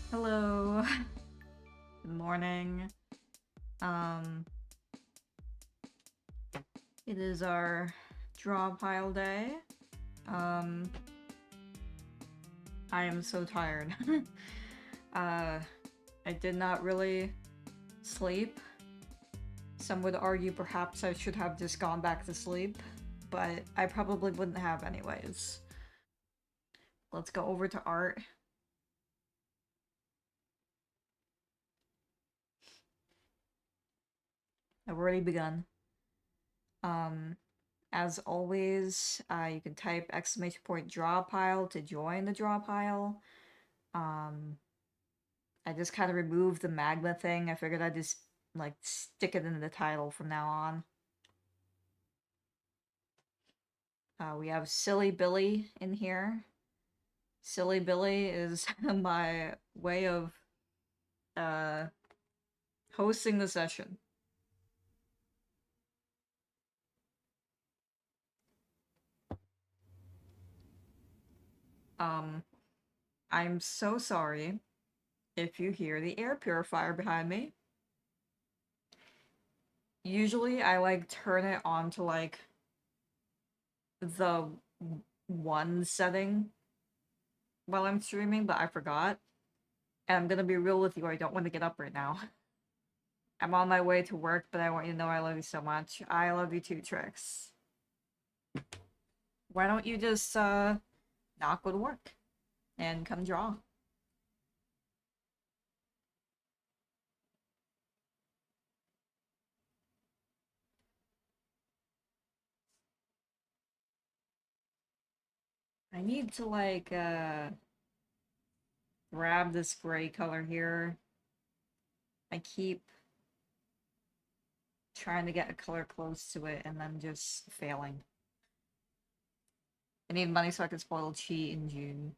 Hello. Good morning. Um, it is our draw pile day. Um, I am so tired. uh, I did not really sleep. Some would argue perhaps I should have just gone back to sleep, but I probably wouldn't have anyways. Let's go over to art. I've already begun. Um, as always, you can type !draw pile to join the draw pile. I just kind of removed the magma thing. I figured I'd just, like, stick it in the title from now on. We have Silly Billy in here. Silly Billy is my way of uh, hosting the session. Um, I'm so sorry if you hear the air purifier behind me. Usually I, like, turn it on to, like, the one setting while I'm streaming, but I forgot. And I'm gonna be real with you, I don't want to get up right now. I'm on my way to work, but I want you to know I love you so much. I love you too, Trix. Why don't you just, not go to work and come draw? I need to, like, grab this gray color here. I keep trying to get a color close to it and then just failing. I need money so I can spoil Chi in June.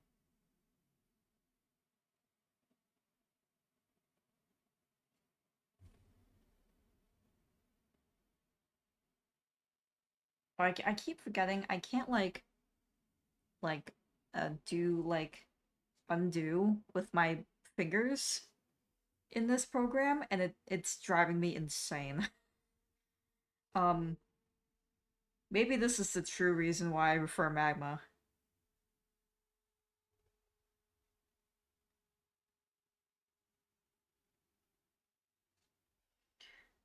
Like, I keep forgetting I can't, like, do, like, undo with my fingers in this program, and it's driving me insane. Um, maybe this is the true reason why I prefer magma.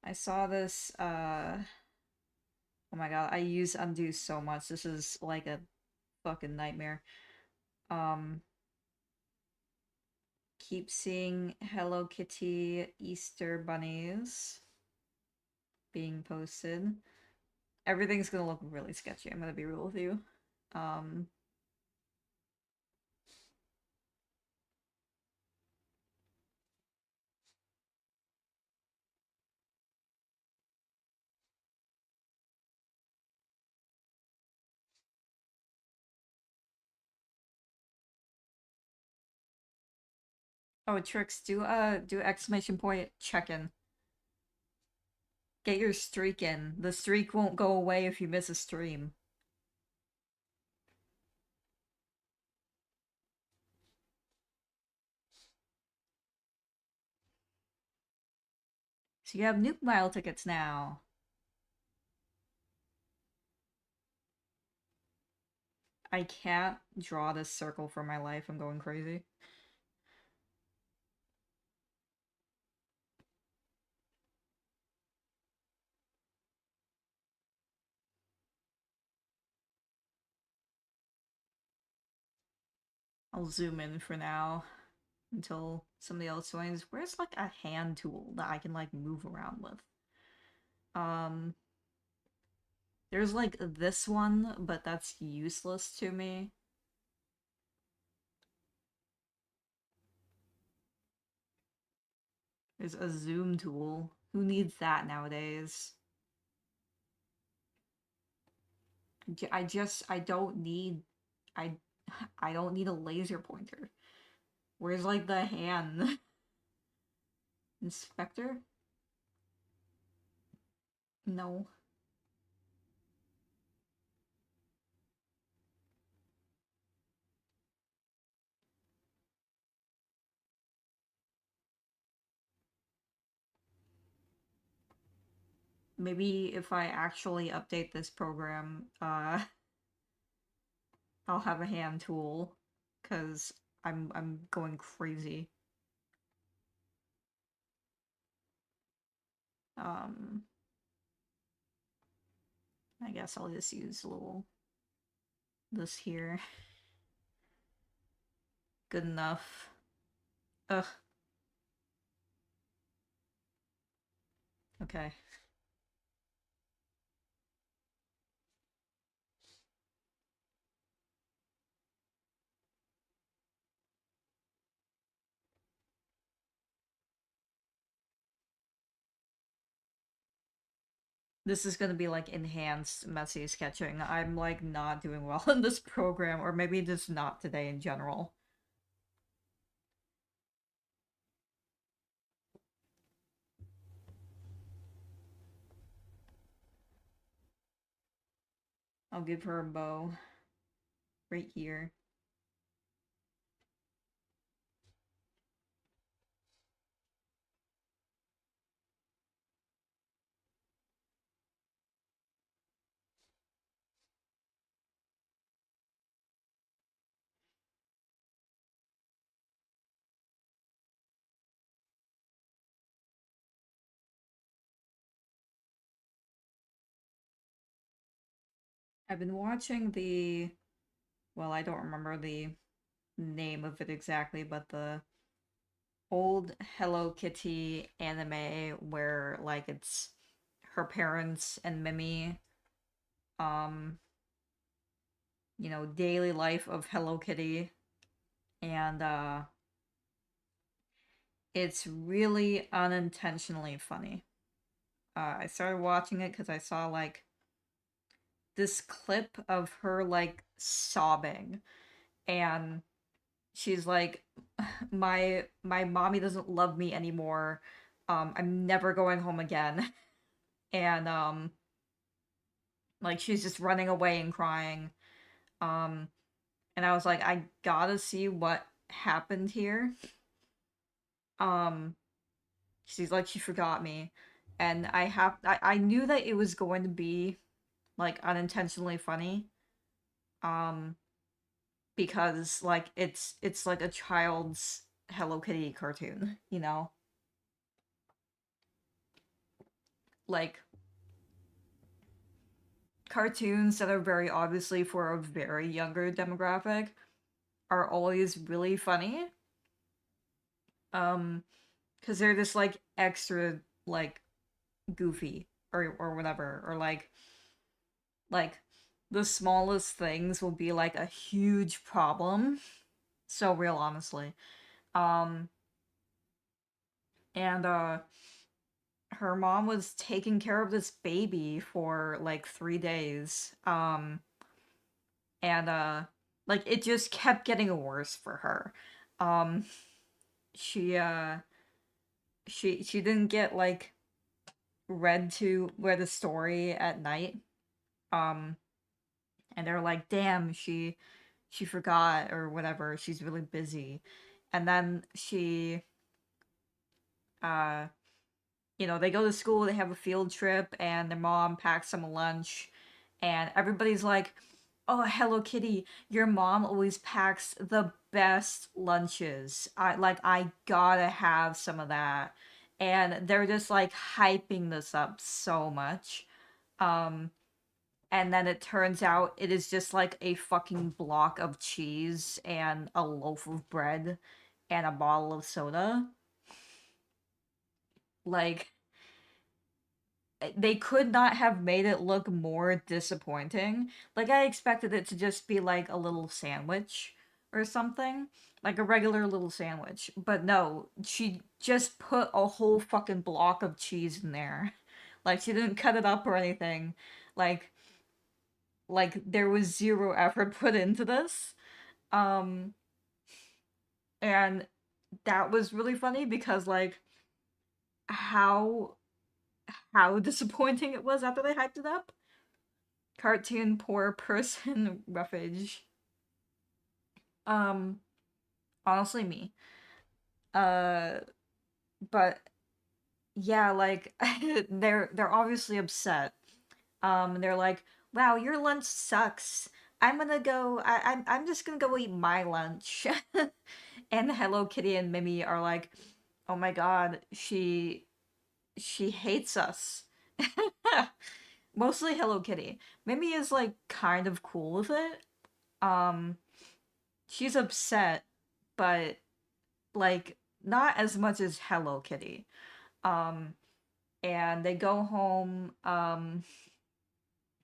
I saw this, oh my god, I use undo so much. This is like a fucking nightmare. Um, keep seeing Hello Kitty Easter bunnies being posted. Everything's gonna look really sketchy, I'm gonna be real with you. Um, oh, Trix, do exclamation point check-in. Get your streak in. The streak won't go away if you miss a stream. So you have Nuke Mile tickets now. I can't draw this circle for my life. I'm going crazy. I'll zoom in for now until somebody else joins. Where's, like, a hand tool that I can, like, move around with? Um, there's, like, this one, but that's useless to me. There's a zoom tool. Who needs that nowadays? I don't need, I, I don't need a laser pointer. Where's, like, the hand? Inspector? No. maybe if I actually update this program, I'll have a hand tool, cause I'm going crazy. Um, I guess I'll just use a little this here. Good enough. Ugh. Okay. This is gonna be like enhanced messy sketching. I'm like not doing well in this program, or maybe just not today in general. I'll give her a bow right here. I've been watching well, I don't remember the name of it exactly, but the old Hello Kitty anime where like it's her parents and Mimi, um, daily life of Hello Kitty, and it's really unintentionally funny. I started watching it because I saw like this clip of her like sobbing, and she's like, my mommy doesn't love me anymore. I'm never going home again. And like she's just running away and crying. Um and I was like, I gotta see what happened here. Um she's like, she forgot me. And I knew that it was going to be like unintentionally funny. Um because like it's like a child's Hello Kitty cartoon, you know? Like cartoons that are very obviously for a very younger demographic are always really funny. Um, because they're just like extra like goofy or whatever, or like the smallest things will be like a huge problem. So real, honestly. Um, and her mom was taking care of this baby for like 3 days. And like it just kept getting worse for her. Um, she she didn't get like read to where the story at night. Um, and they're like, damn, she forgot or whatever. She's really busy. And then uh they go to school, they have a field trip, and their mom packs them a lunch, and everybody's like, "Oh, Hello Kitty, your mom always packs the best lunches. I gotta have some of that." And they're just like hyping this up so much. Um, and then it turns out it is just like a fucking block of cheese and a loaf of bread and a bottle of soda. Like they could not have made it look more disappointing. Like I expected it to just be like a little sandwich or something, like a regular little sandwich. But no, she just put a whole fucking block of cheese in there. Like she didn't cut it up or anything. Like there was zero effort put into this. Um and that was really funny because like how disappointing it was after they hyped it up. Cartoon poor person roughage. Um, honestly, me. Uh, but yeah, like they're obviously upset. They're like, "Wow, your lunch sucks. I'm gonna go. I'm just gonna go eat my lunch." And Hello Kitty and Mimi are like, "Oh my God, she hates us." Mostly Hello Kitty. Mimi is like kind of cool with it. Um, she's upset, but like not as much as Hello Kitty. Um, and they go home.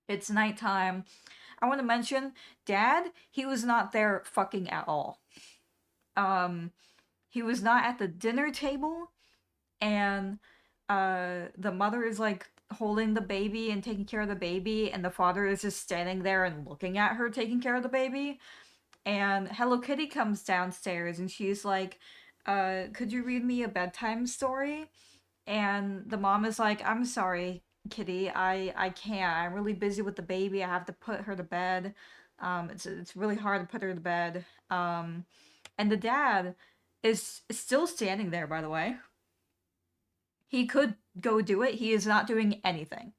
It's nighttime. I want to mention, Dad, he was not there fucking at all. Um, he was not at the dinner table, and the mother is like holding the baby and taking care of the baby, and the father is just standing there and looking at her taking care of the baby. And Hello Kitty comes downstairs and she's like, could you read me a bedtime story? And the mom is like, I'm sorry, Kitty, I can't. I'm really busy with the baby. I have to put her to bed. It's really hard to put her to bed. And the dad is still standing there, by the way. He could go do it. He is not doing anything.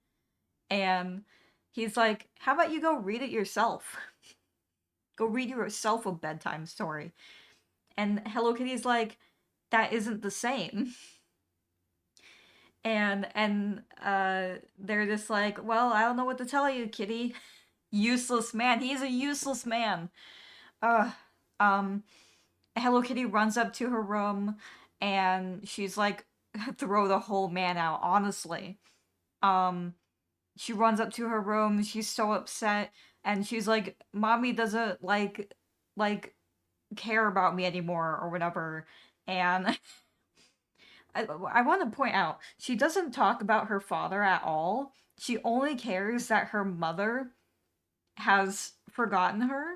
And he's like, how about you go read it yourself? Go read yourself a bedtime story. And Hello Kitty's like, that isn't the same. And they're just like, well, I don't know what to tell you, Kitty. Useless man. He's a useless man. Uh um Hello Kitty runs up to her room and she's like, throw the whole man out, honestly. Um she runs up to her room, she's so upset, and she's like, Mommy doesn't like care about me anymore or whatever. And I want to point out, she doesn't talk about her father at all. She only cares that her mother has forgotten her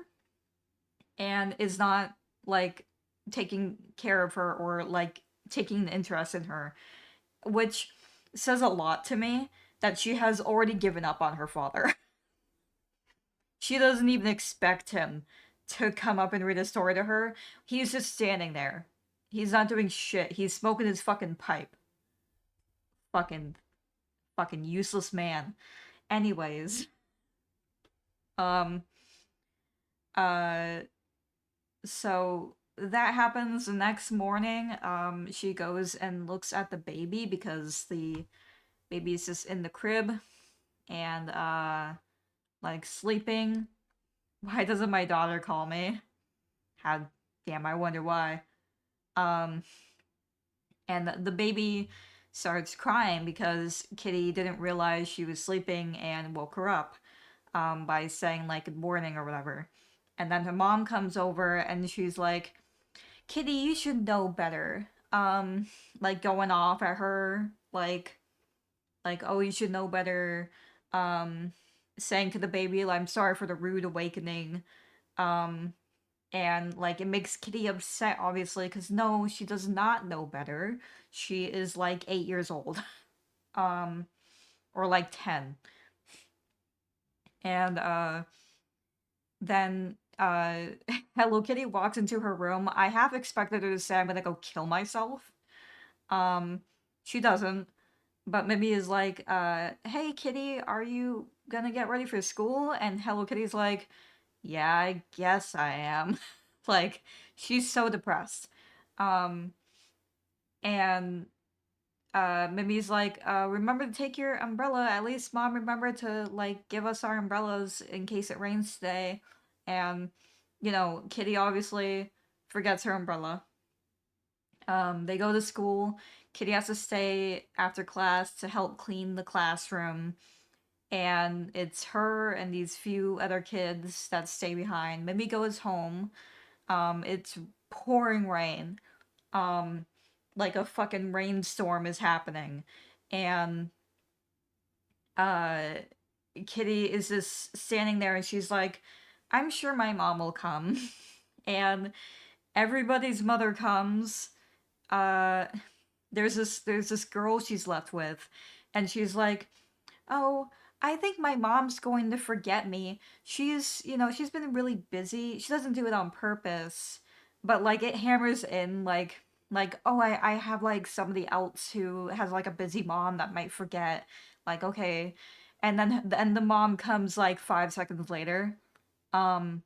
and is not like taking care of her or like taking an interest in her, which says a lot to me that she has already given up on her father. She doesn't even expect him to come up and read a story to her. He's just standing there. He's not doing shit. He's smoking his fucking pipe. Fucking fucking useless man. Anyways, um uh so that happens the next morning. She goes and looks at the baby because the baby is just in the crib and like sleeping. Why doesn't my daughter call me? How damn, I wonder why. Um and the baby starts crying because Kitty didn't realize she was sleeping and woke her up by saying like good morning or whatever. And then her mom comes over and she's like, Kitty, you should know better. Like going off at her, like oh, you should know better. Um, saying to the baby, like, I'm sorry for the rude awakening. Um, and like it makes Kitty upset, obviously, because no, she does not know better. She is like 8 years old, um, or like 10, and then Hello Kitty walks into her room. I half expected her to say, I'm gonna go kill myself. Um, she doesn't, but Mimi is like, hey Kitty, are you gonna get ready for school? And Hello Kitty's like, yeah, I guess I am. Like, she's so depressed. Um, and Mimi's like, remember to take your umbrella. At least mom remembered to like give us our umbrellas in case it rains today. And Kitty obviously forgets her umbrella. They go to school. Kitty has to stay after class to help clean the classroom. And it's her and these few other kids that stay behind. Mimi goes home. It's pouring rain. Um, like a fucking rainstorm is happening. And uh Kitty is just standing there and she's like, I'm sure my mom will come. And everybody's mother comes. Uh there's this girl she's left with, and she's like, "Oh, I think my mom's going to forget me. She's been really busy. She doesn't do it on purpose." But like it hammers in like Like, oh, I have like somebody else who has like a busy mom that might forget. Like, okay. And then the mom comes like 5 seconds later. Um,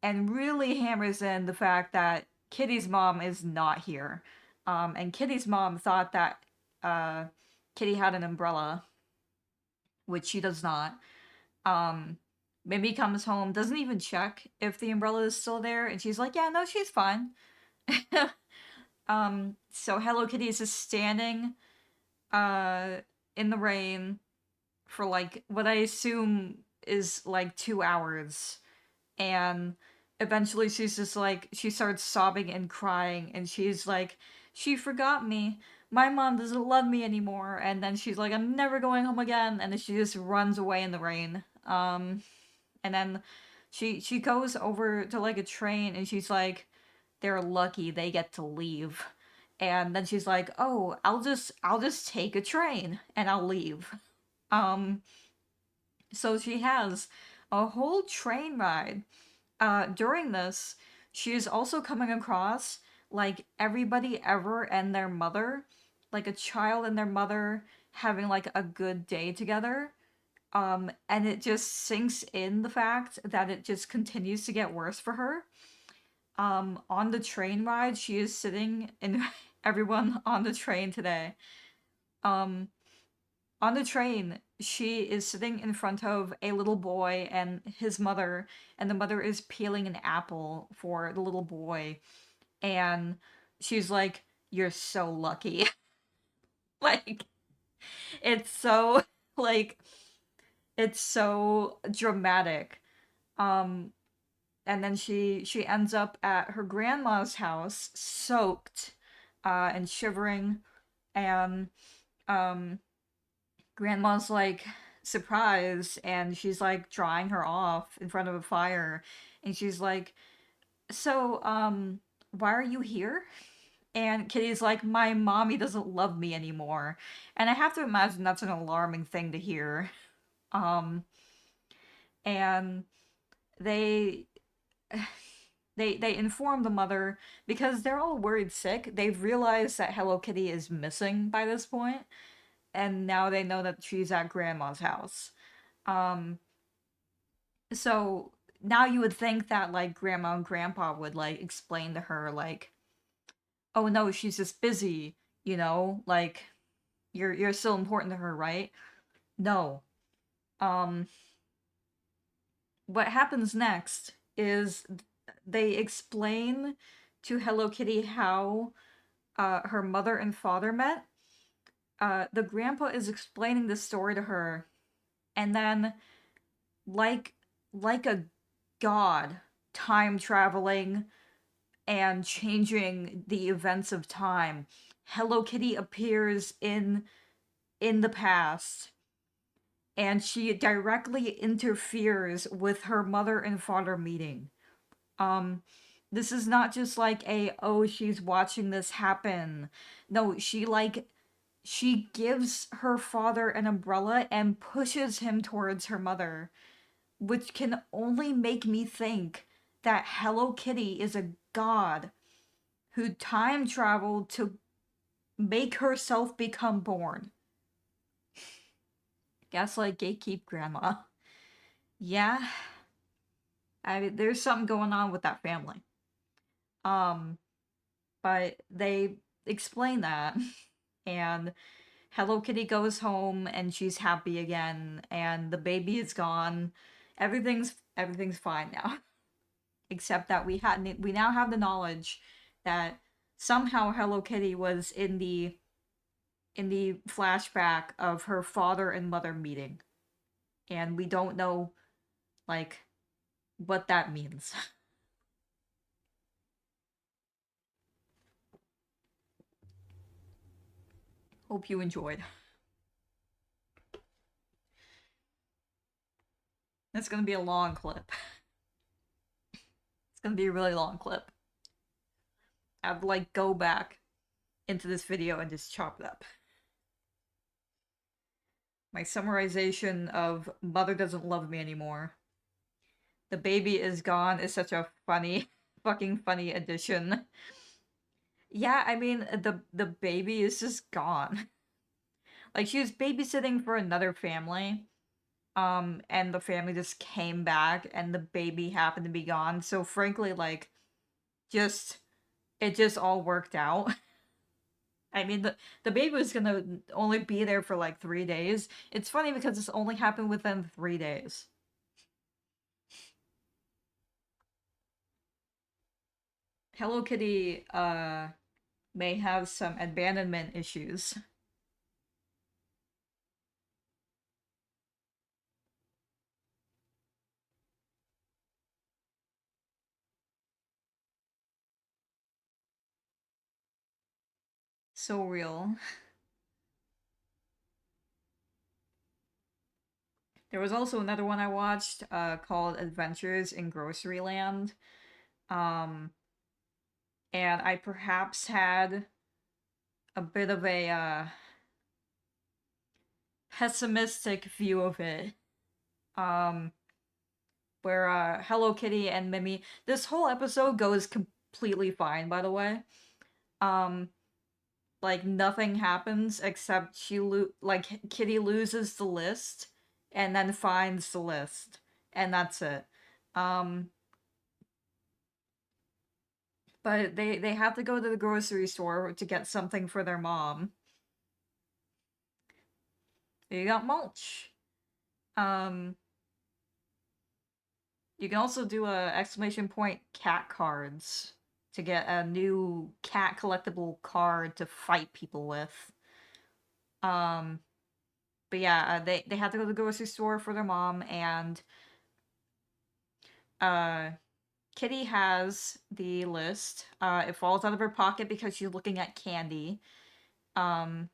and really hammers in the fact that Kitty's mom is not here. And Kitty's mom thought that uh Kitty had an umbrella, which she does not. Um, Mimi comes home, doesn't even check if the umbrella is still there, and she's like, "Yeah, no, she's fine." So Hello Kitty is just standing uh in the rain for like what I assume is like 2 hours, and eventually she's just like she starts sobbing and crying, and she's like, "She forgot me. My mom doesn't love me anymore." And then she's like, "I'm never going home again," and then she just runs away in the rain. And then she goes over to like a train, and she's like, they're lucky they get to leave. And then she's like, "Oh, I'll just take a train and I'll leave." Um so she has a whole train ride. During this, she is also coming across like everybody ever and their mother, like a child and their mother having like a good day together. And it just sinks in the fact that it just continues to get worse for her. On the train ride, she is sitting in everyone on the train today. Um, on the train, she is sitting in front of a little boy and his mother, and the mother is peeling an apple for the little boy, and she's like, "You're so lucky." Like, it's so like it's so dramatic. Um, and then she ends up at her grandma's house, soaked, and shivering, and um, grandma's like surprised, and she's like drying her off in front of a fire, and she's like, "So, why are you here?" And Kitty's like, "My mommy doesn't love me anymore," and I have to imagine that's an alarming thing to hear. Um, and they they inform the mother because they're all worried sick. They've realized that Hello Kitty is missing by this point, and now they know that she's at grandma's house. Um, so now you would think that like grandma and grandpa would like explain to her like, "Oh no, she's just busy, like you're still important to her, right?" No. Um, what happens next is they explain to Hello Kitty how her mother and father met. The grandpa is explaining this story to her, and then like like a god, time traveling and changing the events of time, Hello Kitty appears in the past, and she directly interferes with her mother and father meeting. Um, this is not just like a, oh, she's watching this happen. No, she gives her father an umbrella and pushes him towards her mother, which can only make me think that Hello Kitty is a god who time traveled to make herself become born. Gaslight gatekeep grandma. Yeah, there's something going on with that family. Um, but they explain that, and Hello Kitty goes home and she's happy again, and the baby is gone. Everything's fine now, except that we now have the knowledge that somehow Hello Kitty was in the flashback of her father and mother meeting, and we don't know like what that means. Hope you enjoyed. It's gonna be a long clip. It's gonna be a really long clip. I would like go back into this video and just chop it up. My summarization of Mother Doesn't Love Me Anymore. The Baby Is Gone is such a funny, fucking funny addition. Yeah, I mean the baby is just gone. Like she was babysitting for another family. And the family just came back and the baby happened to be gone. So frankly, like just it just all worked out. I mean the baby was gonna only be there for like 3 days. It's funny because this only happened within 3 days. Hello Kitty may have some abandonment issues. So real. There was also another one I watched called Adventures in Groceryland. Um and I perhaps had a bit of a pessimistic view of it. Um where Hello Kitty and Mimi this whole episode goes completely fine by the way. Um like nothing happens except like Kitty loses the list and then finds the list and that's it. Um but they have to go to the grocery store to get something for their mom. You got mulch. Um you can also do a exclamation point cat cards to get a new cat collectible card to fight people with. Um but yeah, they have to go to the grocery store for their mom and uh Kitty has the list. It falls out of her pocket because she's looking at candy. Um,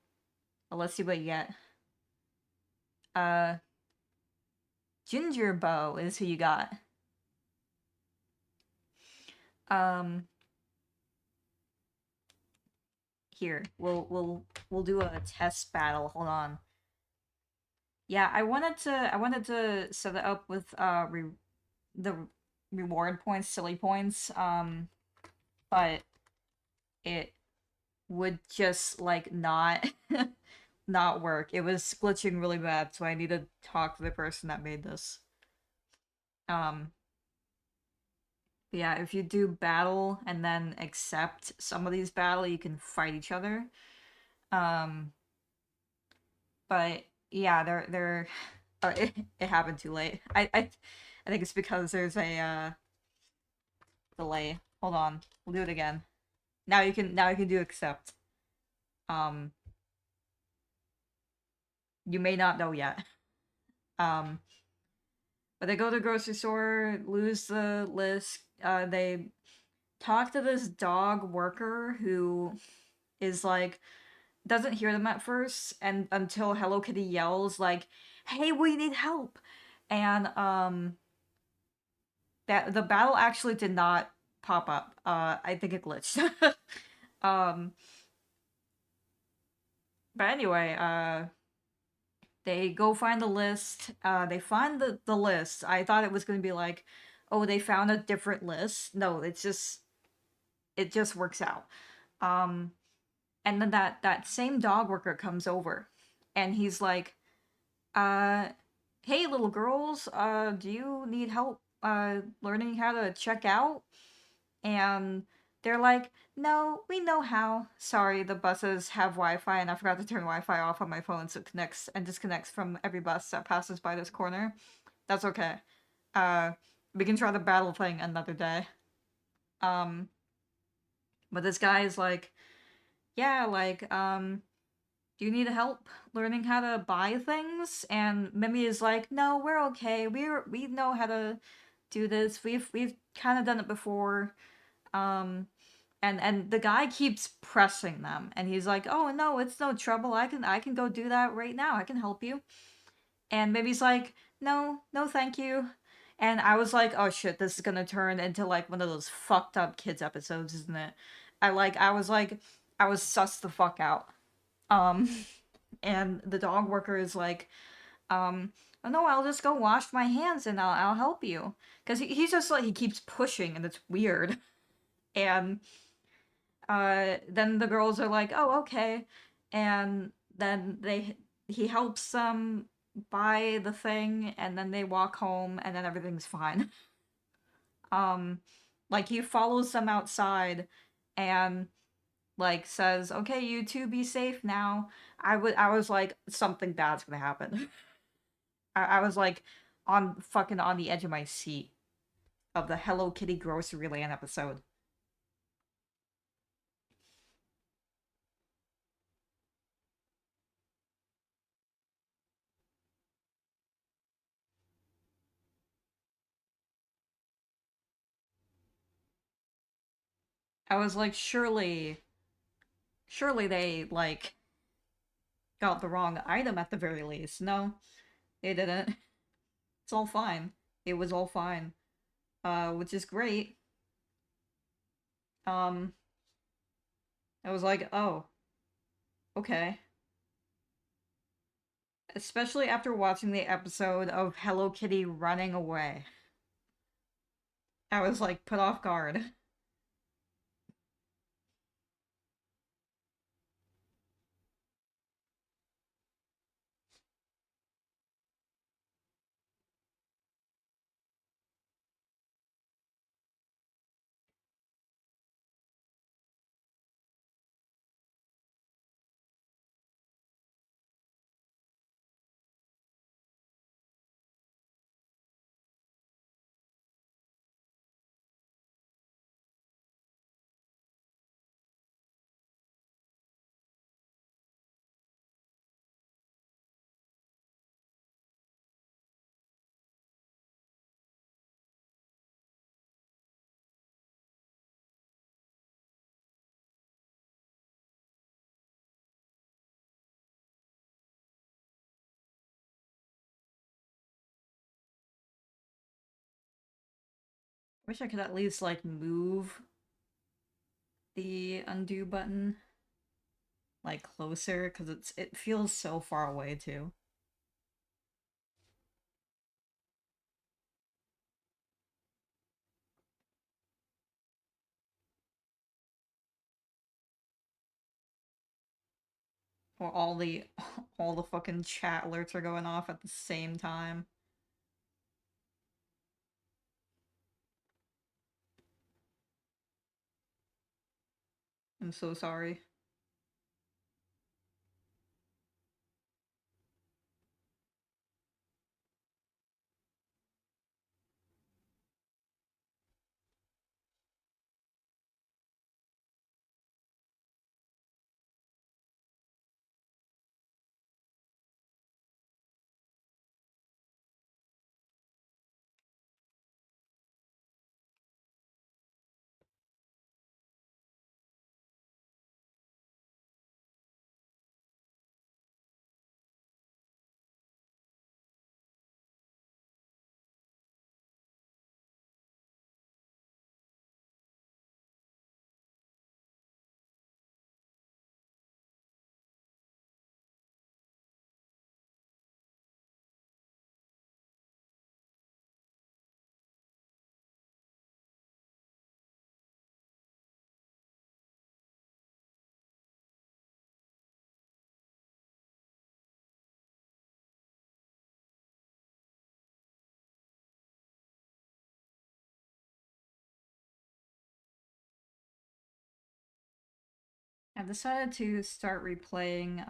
let's see what you get. Uh, Ginger Bow is who you got. Um, here we'll do a test battle. Hold on. Yeah, I wanted to set it up with the reward points, silly points. But it would just like not not work. It was glitching really bad, so I need to talk to the person that made this. Um, yeah, if you do battle and then accept somebody's battle, you can fight each other. Um, but yeah, they're it happened too late. I think it's because there's a delay. Hold on, we'll do it again. Now you can do accept. Um, you may not know yet. Um, but they go to the grocery store, lose the list. They talk to this dog worker who is like doesn't hear them at first and until Hello Kitty yells like, "Hey, we need help!" And that the battle actually did not pop up. I think it glitched. um, but anyway, they go find the list. They find the list. I thought it was gonna be like, oh, they found a different list. No, it just works out. Um, and then that same dog worker comes over, and he's like, uh, "Hey, little girls, do you need help learning how to check out?" And they're like, "No, we know how. Sorry, the buses have Wi-Fi, and I forgot to turn Wi-Fi off on my phone, so it connects and disconnects from every bus that passes by this corner. That's okay. Uh, we can try the battle thing another day." Um, but this guy is like, "Yeah, like, do you need help learning how to buy things?" And Mimi is like, "No, we're okay. We know how to do this. We've kind of done it before." Um, and the guy keeps pressing them, and he's like, "Oh no, it's no trouble. I can go do that right now. I can help you." And Mimi's like, "No, no, thank you." And I was like, "Oh shit, this is gonna turn into like one of those fucked up kids episodes, isn't it?" I was sus the fuck out. Um, and the dog worker is like, "Oh no, I'll just go wash my hands and I'll help you," because he's just like he keeps pushing and it's weird. And then the girls are like, "Oh, okay," and then he helps them buy the thing, and then they walk home, and then everything's fine. um, like he follows them outside, and like says, "Okay, you two be safe now." I was like, something bad's gonna happen. I was like on fucking on the edge of my seat of the Hello Kitty Grocery Land episode. I was like, surely they like got the wrong item at the very least. No, they didn't. It's all fine. It was all fine. Which is great. Um, I was like, oh, okay. Especially after watching the episode of Hello Kitty running away. I was like put off guard. Wish I could at least like move the undo button like closer because it feels so far away too. Or all the fucking chat alerts are going off at the same time. I'm so sorry. I've decided to start replaying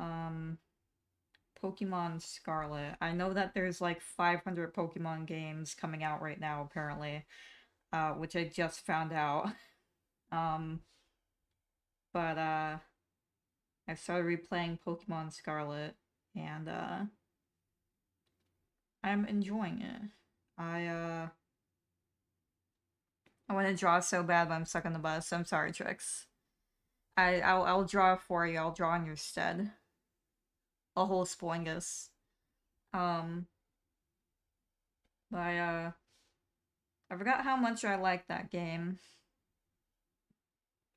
Pokemon Scarlet. I know that there's like 500 Pokemon games coming out right now apparently, which I just found out. Um, but I started replaying Pokemon Scarlet, and I'm enjoying it. I uh I want to draw so bad, but I'm stuck on the bus. I'm sorry, Trix. I'll draw for you. I'll draw in your stead. A whole Spoingus. Um, I forgot how much I liked that game.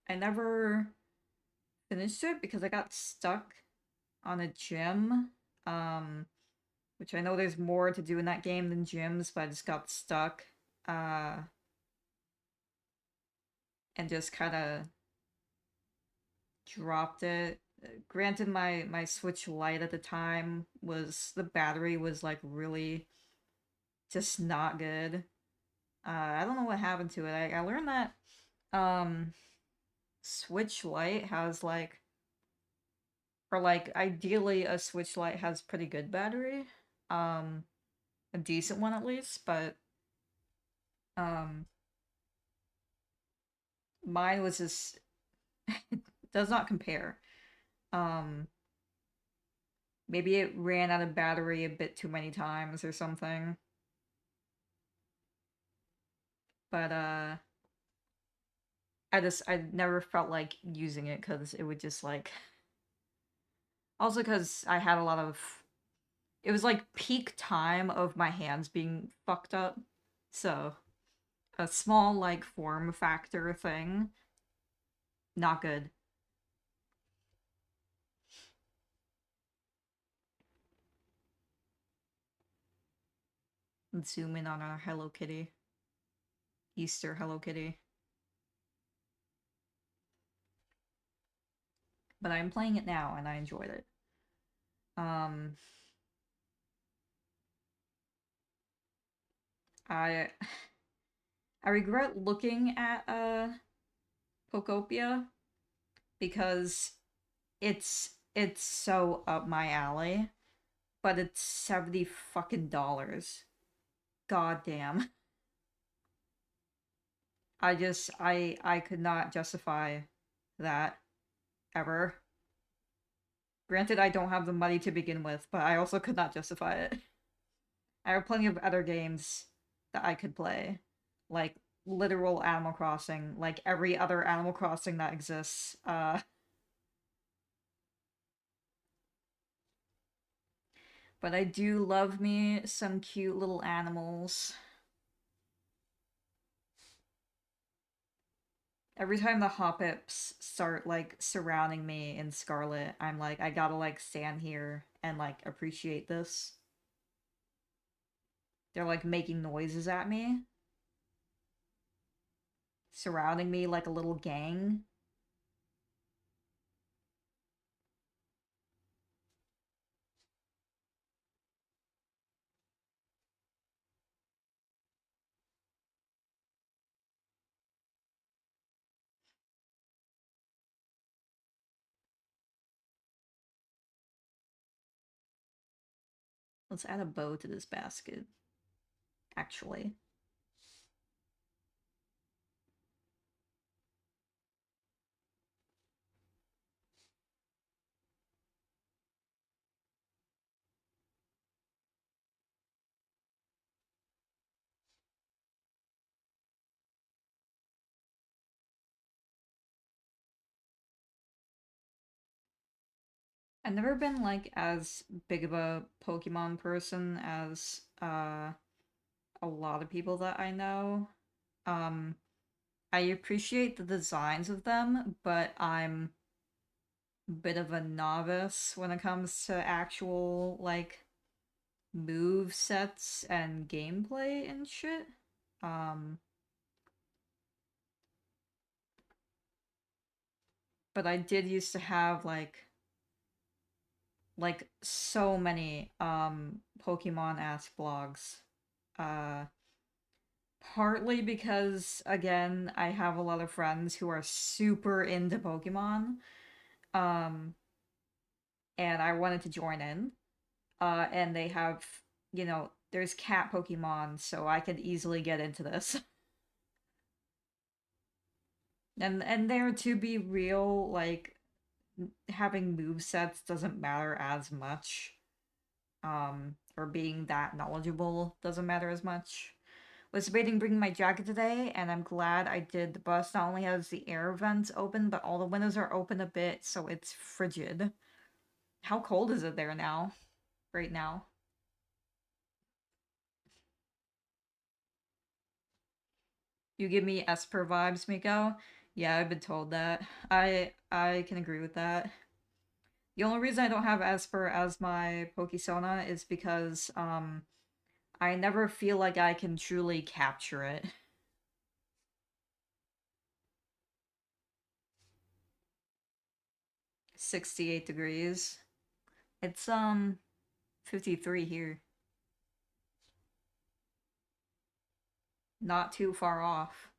I never finished it because I got stuck on a gym. Um, which I know there's more to do in that game than gyms, but I just got stuck. Uh, and just kind of dropped it. Granted, my Switch Lite at the time the battery was like really just not good. I don't know what happened to it. I learned that um Switch Lite has like, or like ideally a Switch Lite has pretty good battery. Um a decent one at least, but um mine was just does not compare. Um Maybe it ran out of battery a bit too many times or something. But I never felt like using it cuz it would just like, also cuz I had a lot of, it was like peak time of my hands being fucked up. So, a small like form factor thing, not good. Let's zoom in on our Hello Kitty. Easter Hello Kitty. But I'm playing it now and I enjoyed it. Um I I regret looking at Pokopia because it's so up my alley, but it's 70 fucking dollars. God damn. I could not justify that ever. Granted, I don't have the money to begin with, but I also could not justify it. I have plenty of other games that I could play, like literal Animal Crossing, like every other Animal Crossing that exists. But I do love me some cute little animals. Every time the hoppips start like surrounding me in Scarlet, I'm like, I gotta like stand here and like appreciate this. They're like making noises at me, surrounding me like a little gang. Let's add a bow to this basket, actually. I've never been like as big of a Pokemon person as a lot of people that I know. Um I appreciate the designs of them, but I'm a bit of a novice when it comes to actual like move sets and gameplay and shit. Um but I did used to have like so many Pokemon ass blogs. Uh Partly because again, I have a lot of friends who are super into Pokemon. Um and I wanted to join in. And they have, there's cat Pokemon, so I could easily get into this. And there, to be real, like having move sets doesn't matter as much. Or being that knowledgeable doesn't matter as much. Was debating bringing my jacket today, and I'm glad I did. The bus not only has the air vents open, but all the windows are open a bit, so it's frigid. How cold is it there now? Right now? You give me Esper vibes, Miko. Yeah, I've been told that. I can agree with that. The only reason I don't have Esper as my Pokesona is because I never feel like I can truly capture it. 68 degrees. It's 53 here. Not too far off.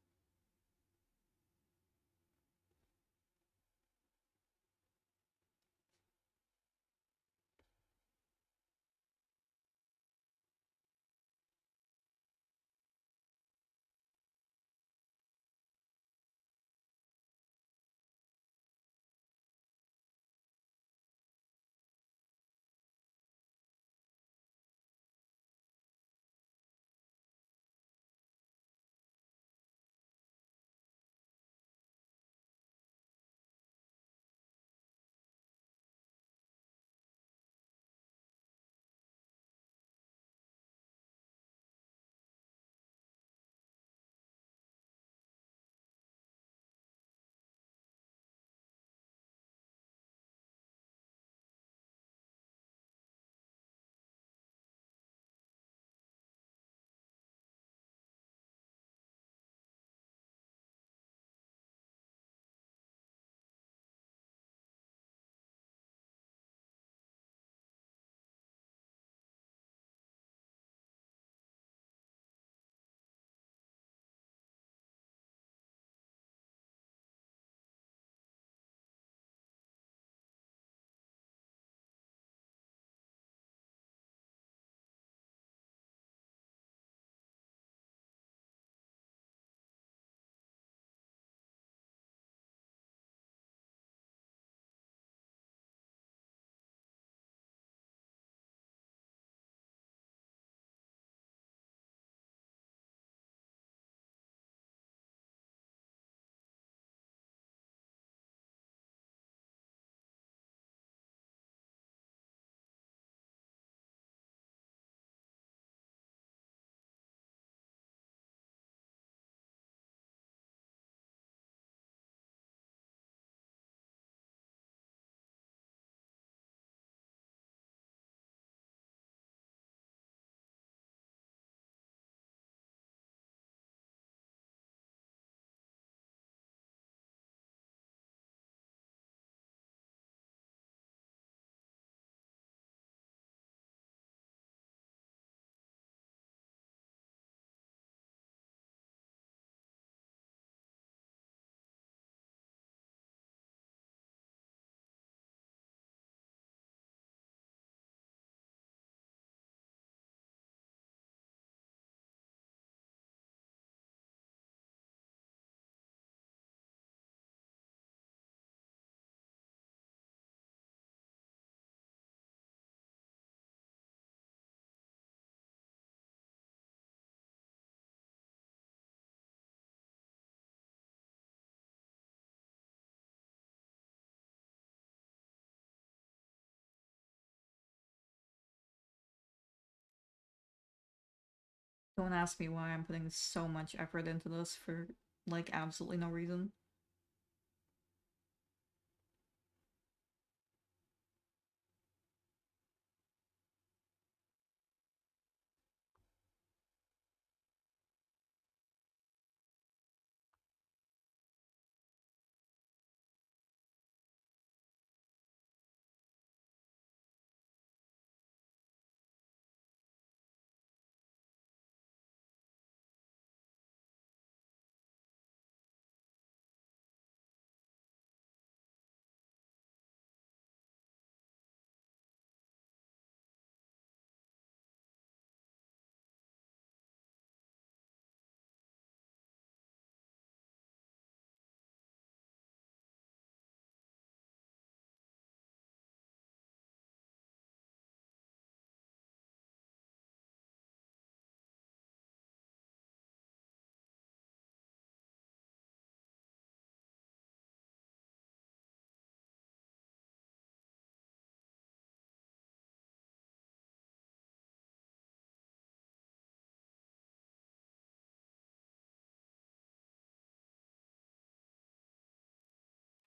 Don't ask me why I'm putting so much effort into this for, like, absolutely no reason.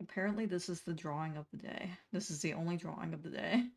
Apparently this is the drawing of the day. This is the only drawing of the day.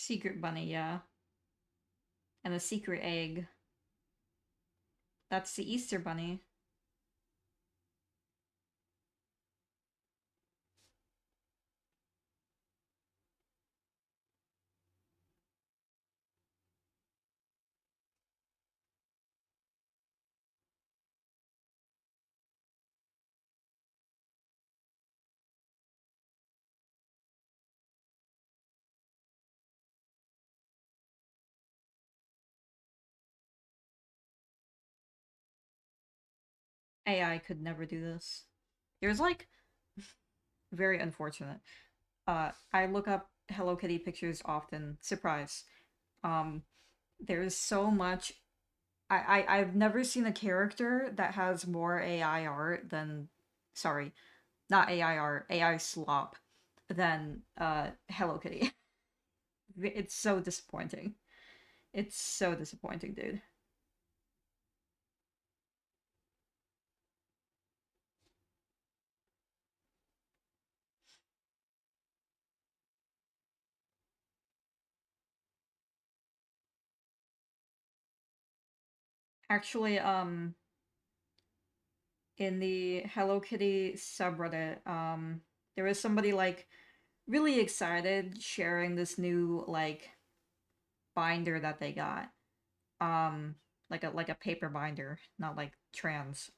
Secret bunny, yeah. And a secret egg. That's the Easter bunny. AI could never do this. There's like very unfortunate. I look up Hello Kitty pictures often. Surprise. Um, there's so much. I've never seen a character that has more AI art than, sorry, not AI art, AI slop than Hello Kitty. It's so disappointing. It's so disappointing, dude. Actually, in the Hello Kitty subreddit, there was somebody like really excited sharing this new like binder that they got. Like a paper binder, not like trans.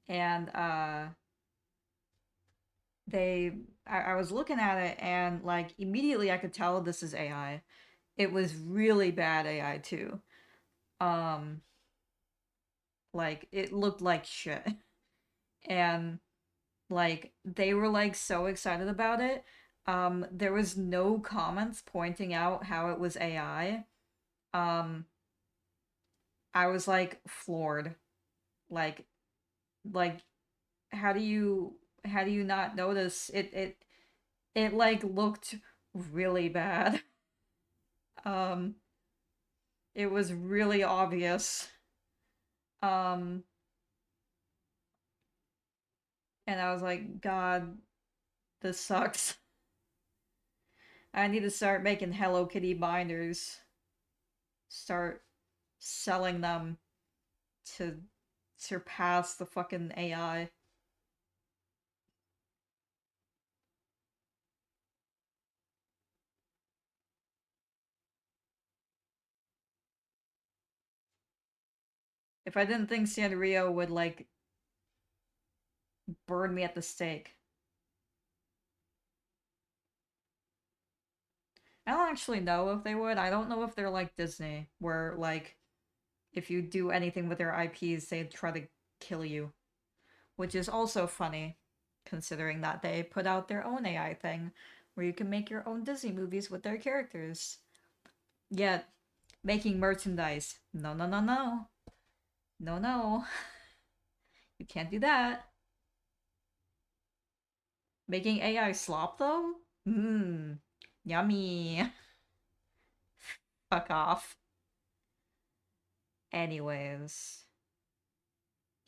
And they I was looking at it and like immediately I could tell this is AI. It was really bad AI too. Um like it looked like shit. And like they were like so excited about it. There was no comments pointing out how it was AI. Um I was like floored. Like like how do you not notice it like looked really bad. Um it was really obvious. Um and I was like, God, this sucks. I need to start making Hello Kitty binders. Start selling them to surpass the fucking AI. If I didn't think Sanrio would like burn me at the stake. I don't actually know if they would. I don't know if they're like Disney, where like if you do anything with their IPs, they try to kill you, which is also funny, considering that they put out their own AI thing, where you can make your own Disney movies with their characters. Yet, making merchandise. No, no, no, no. No, no. You can't do that. Making AI slop, though? Mmm. Yummy. Fuck off. Anyways,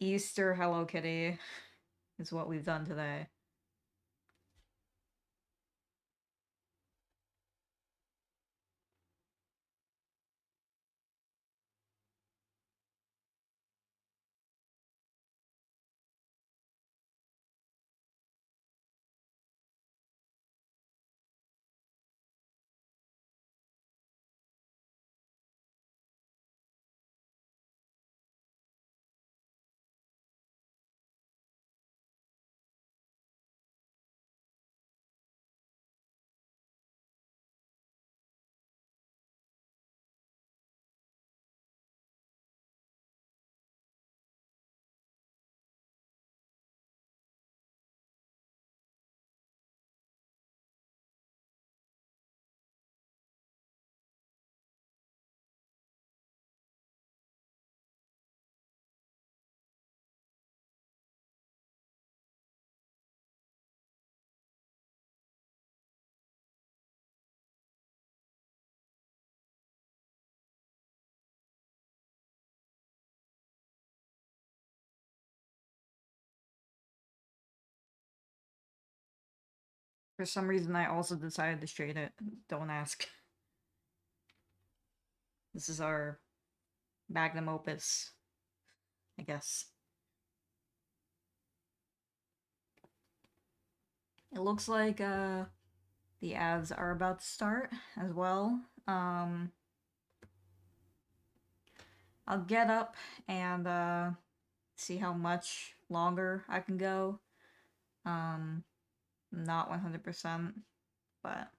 Easter Hello Kitty is what we've done today. For some reason, I also decided to shade it. Don't ask. This is our magnum opus, I guess. It looks like the ads are about to start as well. I'll get up and see how much longer I can go. Not 100%, but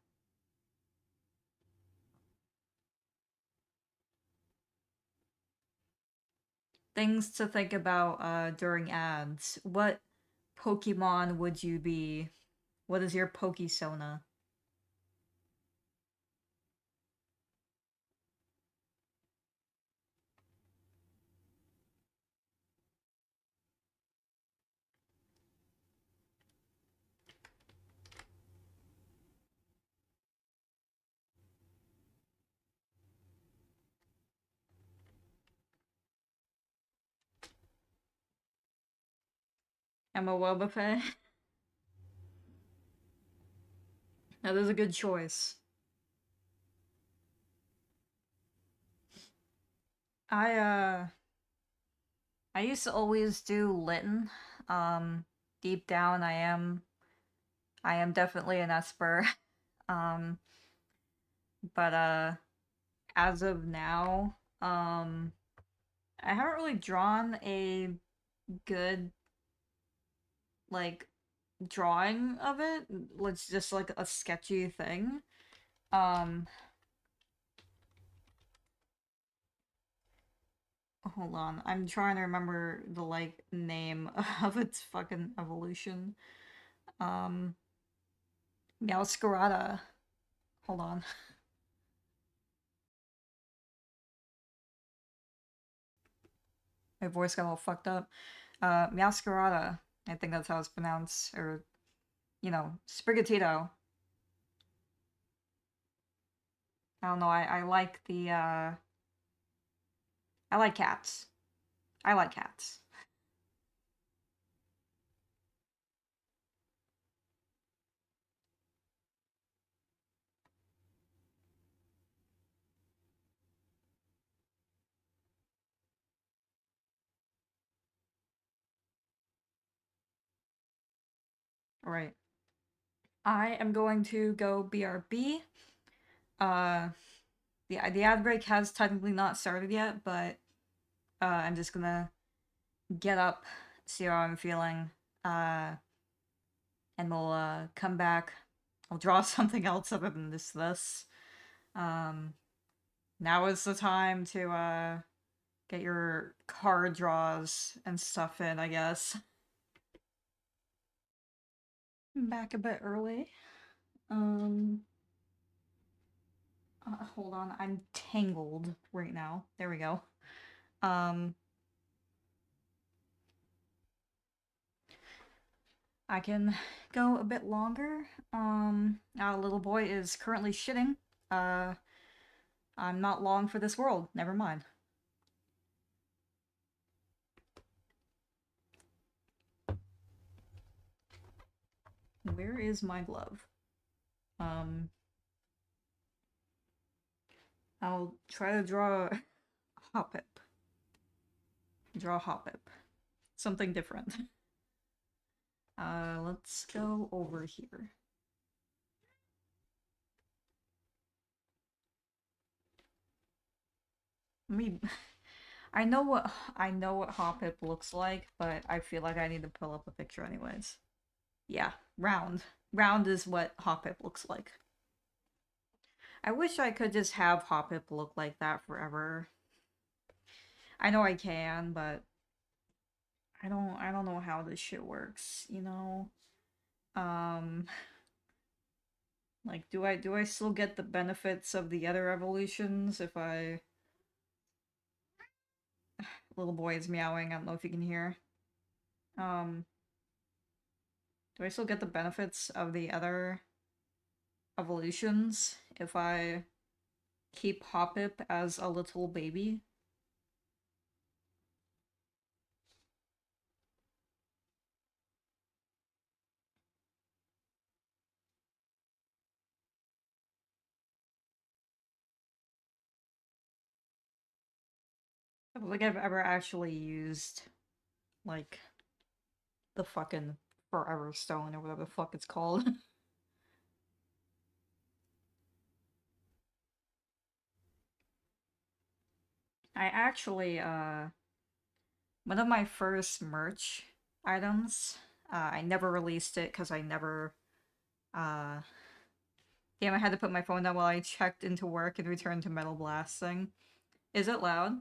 things to think about during ads. What Pokemon would you be? What is your Pokesona? Emma Wobbuffet? That is a good choice. I I used to always do Litten. Deep down I am definitely an Esper. Um, but as of now, I haven't really drawn a good like drawing of it. It's just like a sketchy thing. Um, hold on. I'm trying to remember the like name of its fucking evolution. Um, Meowscarada. Hold on. My voice got all fucked up. Meowscarada. I think that's how it's pronounced. Or, Sprigatito. I don't know. I like the, I like cats. I like cats. Alright. I am going to go BRB. Uh, the ad break has technically not started yet, but I'm just gonna get up, see how I'm feeling, uh, and we'll come back. I'll draw something else other than this. Um, now is the time to get your card draws and stuff in, I guess. Back a bit early. Um, hold on, I'm tangled right now. There we go. Um, I can go a bit longer. Our little boy is currently shitting. Uh, I'm not long for this world. Never mind. Where is my glove? Um, I'll try to draw hoppip. Draw hoppip. Something different. Let's go over here. Let me. I know what hoppip looks like, but I feel like I need to pull up a picture anyways. Yeah, round. Round is what hoppip looks like. I wish I could just have hoppip look like that forever. I know I can, but I don't know how this shit works, you know? Um like do I still get the benefits of the other evolutions if I little boy is meowing, I don't know if you can hear. Um do I still get the benefits of the other evolutions if I keep Hoppip as a little baby? don't think I've ever actually used, like, the fucking Forever Stone or whatever the fuck it's called. I actually, one of my first merch items, I never released it because I never, uh, damn, I had to put my phone down while I checked into work and returned to metal blasting. Is it loud?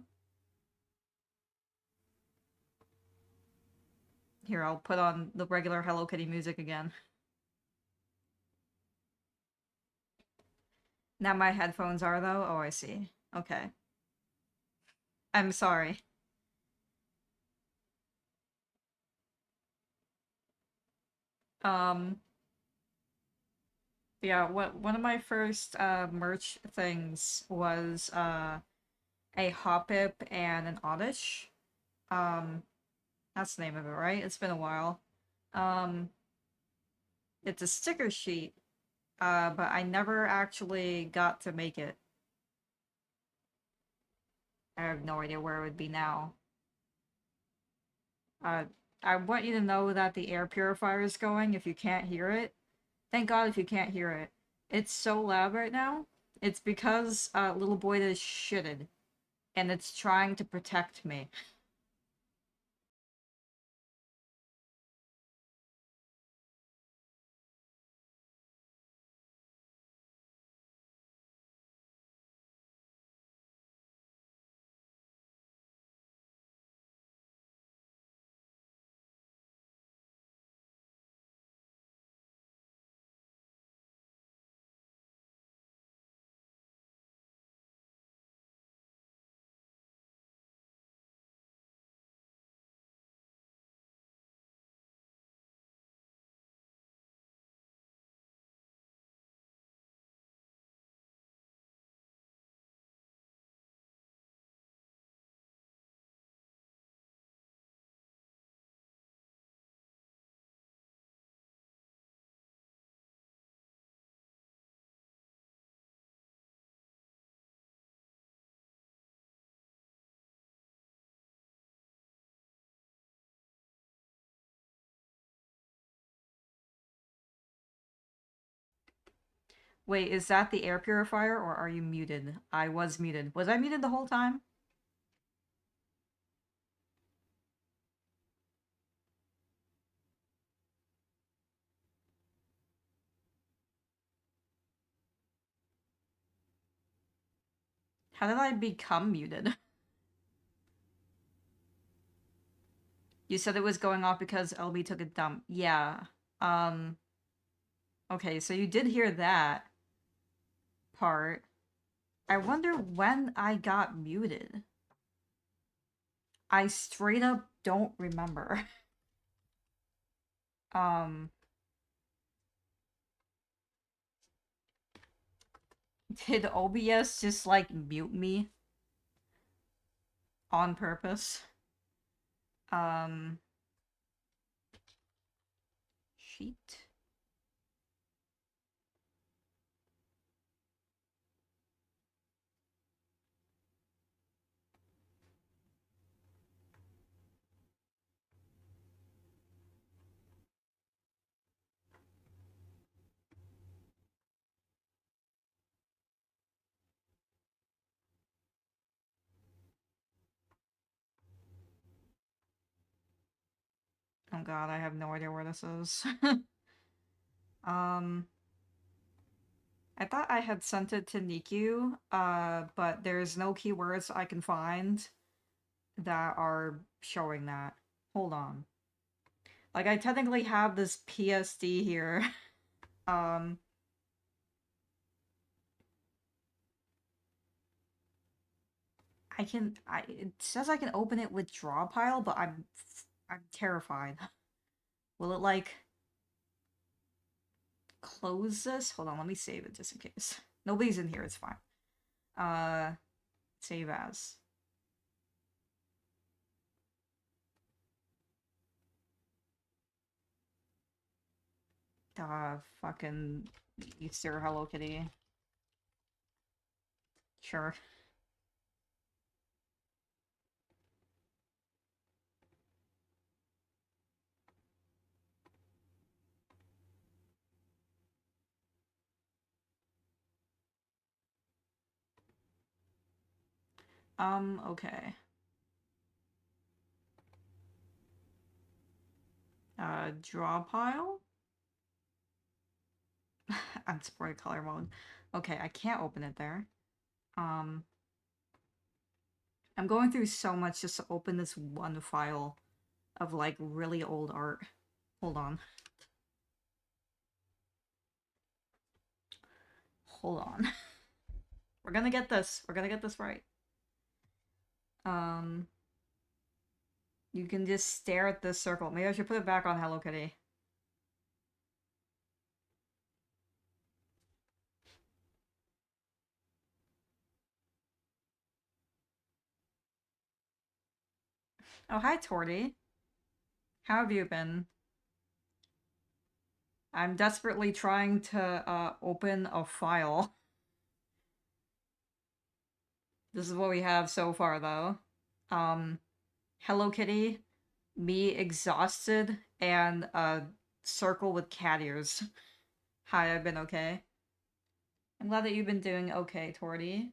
Here, I'll put on the regular Hello Kitty music again. Now my headphones are, though? Oh, I see. Okay. I'm sorry. Um, yeah, one of my first merch things was a hoppip and an oddish. Um, that's the name of it, right? It's been a while. Um, it's a sticker sheet, but I never actually got to make it. I have no idea where it would be now. Uh, I want you to know that the air purifier is going if you can't hear it. Thank God if you can't hear it. It's so loud right now. It's because little boy is shitted, and it's trying to protect me. Wait, is that the air purifier or are you muted? I was muted. Was I muted the whole time? How did I become muted? You said it was going off because LB took a dump. Yeah. Um, okay, so you did hear that part. I wonder when I got muted. I straight up don't remember. Um, did OBS just like mute me on purpose? Um, sheet. Oh god, I have no idea where this is. um, I thought I had sent it to Nikyu, but there's no keywords I can find that are showing that. Hold on. Like, I technically have this PSD here. um, it says I can open it with drawpile, but I'm terrified. Will it, like, close this? Hold on, let me save it just in case. Nobody's in here, it's fine. Uh, save as. Fucking Easter Hello Kitty. Sure. Okay. Drawpile? I'm spray color mode. Okay, I can't open it there. I'm going through so much just to open this one file of like really old art. Hold on. Hold on. We're gonna get this. We're gonna get this right. Um, you can just stare at this circle. Maybe I should put it back on Hello Kitty. Oh, hi, Torty. How have you been? I'm desperately trying to open a file. This is what we have so far, though. Um, Hello Kitty, me exhausted, and a circle with cat ears. Hi, I've been okay. I'm glad that you've been doing okay, Torty.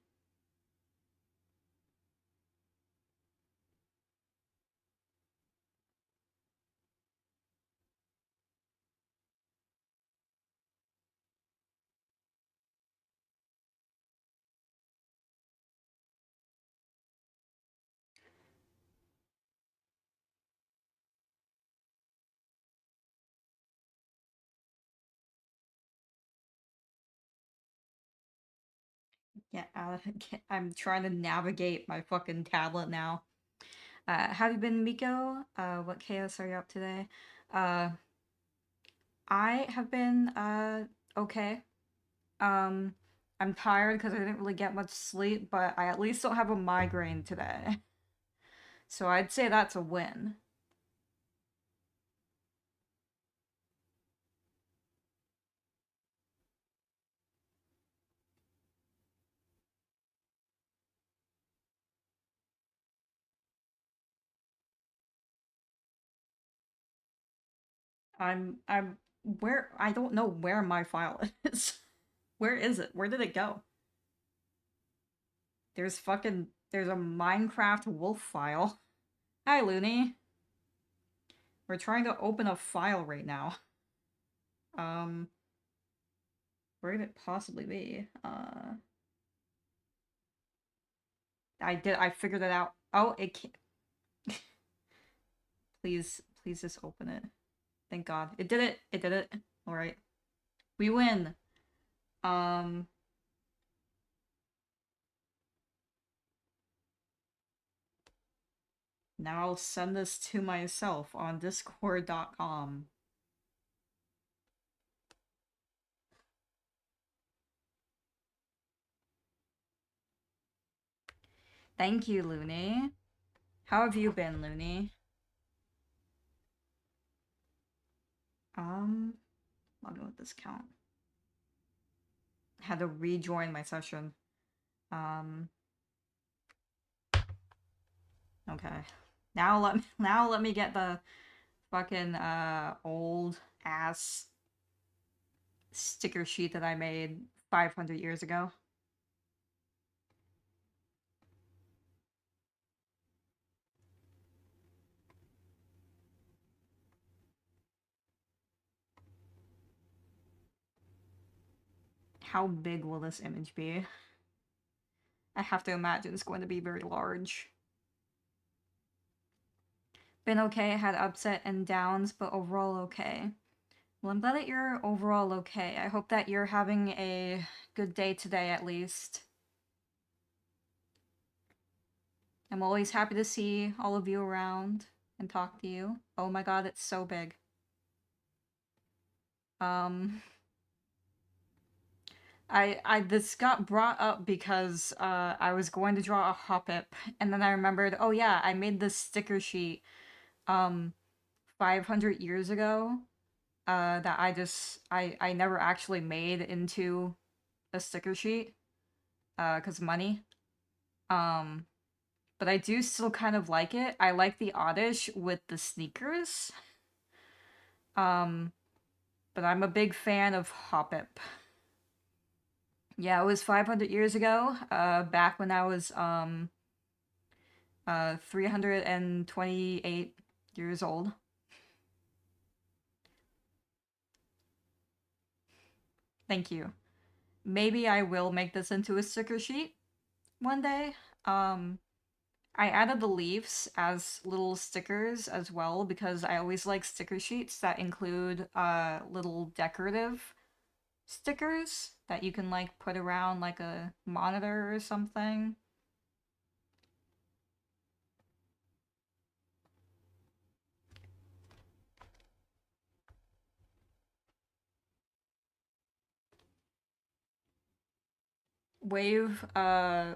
Yeah, I'm trying to navigate my fucking tablet now. Have you been, Miko? What chaos are you up today? Uh, I have been, okay. Um, I'm tired because I didn't really get much sleep, but I at least don't have a migraine today. So I'd say that's a win. Where, I don't know where my file is. Where is it? Where did it go? There's a Minecraft wolf file. Hi, Looney. We're trying to open a file right now. Um, where could it possibly be? I figured it out. Oh, it can't. Please just open it. Thank God. It did it. It did it. Alright. We win. Um, now I'll send this to myself on discord.com. Thank you, Looney. How have you been, Looney? I'll go with this count. Had to rejoin my session. Um, okay. Now let me get the fucking old ass sticker sheet that I made 500 years ago. How big will this image be? I have to imagine it's going to be very large. Been okay, had upset and downs, but overall okay. Well, I'm glad that you're overall okay. I hope that you're having a good day today at least. I'm always happy to see all of you around and talk to you. Oh my god, it's so big. Um, this got brought up because I was going to draw a hoppip, and then I remembered, oh yeah, I made this sticker sheet um 500 years ago that I never actually made into a sticker sheet cuz money. Um but I do still kind of like it. I like the oddish with the sneakers. Um but I'm a big fan of hoppip. Yeah, it was 500 years ago, back when I was 328 years old. Thank you. Maybe I will make this into a sticker sheet one day. Um, I added the leaves as little stickers as well because I always like sticker sheets that include little decorative stickers that you can like put around like a monitor or something. Wave,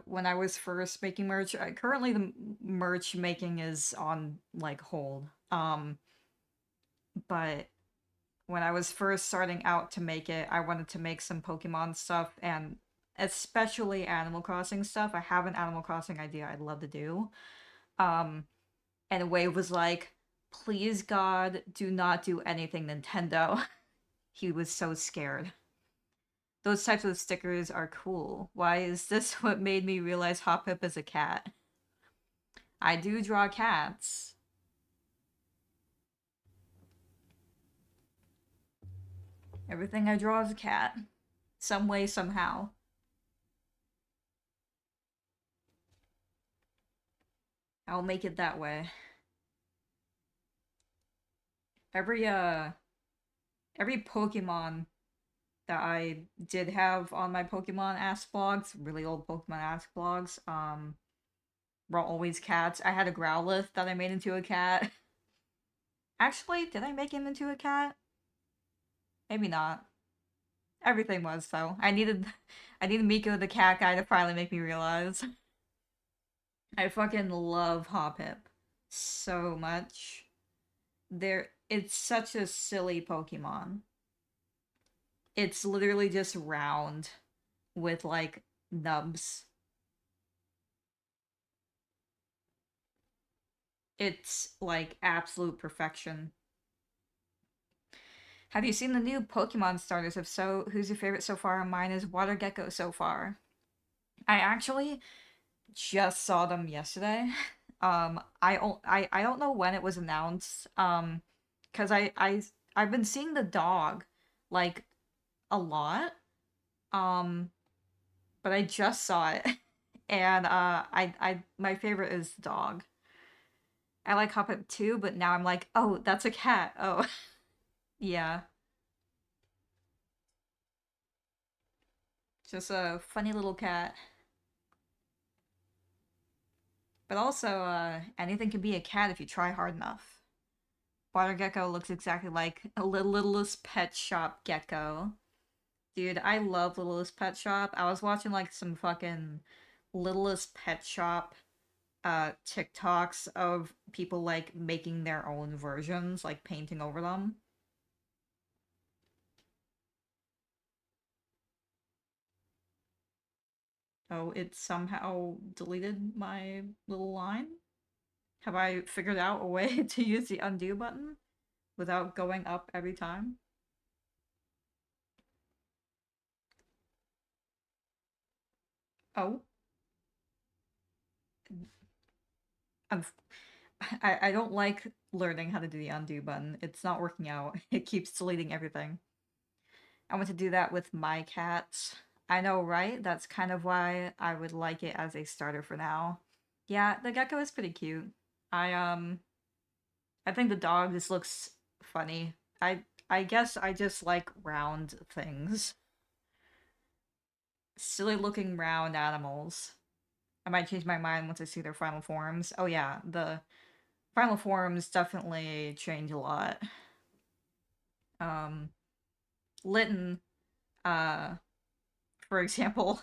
when I was first making merch, currently the merch making is on like hold. But when I was first starting out to make it, I wanted to make some Pokemon stuff and especially Animal Crossing stuff. I have an Animal Crossing idea I'd love to do. Um, and Wave was like, please God, do not do anything Nintendo. He was so scared. Those types of stickers are cool. Why is this what made me realize Hoppip is a cat? I do draw cats. Everything I draw is a cat. Some way, somehow. I'll make it that way. Every every Pokemon that I did have on my Pokemon Ask blogs, really old Pokemon Ask blogs, were always cats. I had a Growlithe that I made into a cat. Actually, did I make him into a cat? Maybe not. Everything was though. I needed Miko the cat guy to finally make me realize. I fucking love Hoppip so much. It's such a silly Pokemon. It's literally just round with like nubs. It's like absolute perfection. Have you seen the new Pokemon starters? If so, who's your favorite so far? Mine is Water Gecko so far. I actually just saw them yesterday. I don't know when it was announced. Cause I've been seeing the dog like a lot. Um, but I just saw it, and I my favorite is the dog. I like Hoppip too, but now I'm like, oh, that's a cat. Oh, yeah, just a funny little cat. But also, anything can be a cat if you try hard enough. Water Gecko looks exactly like a Littlest Pet Shop gecko. Dude, I love Littlest Pet Shop. I was watching like some fucking Littlest Pet Shop TikToks of people like making their own versions, like painting over them. Oh, it somehow deleted my little line. Have I figured out a way to use the undo button without going up every time? Oh, I'm I don't like learning how to do the undo button. It's not working out. It keeps deleting everything. I want to do that with my cats. I know, right? That's kind of why I would like it as a starter for now. Yeah, the gecko is pretty cute. I I think the dog just looks funny. I guess I just like round things. Silly looking round animals. I might change my mind once I see their final forms. Oh yeah, the final forms definitely change a lot. Um Litten, uh, for example.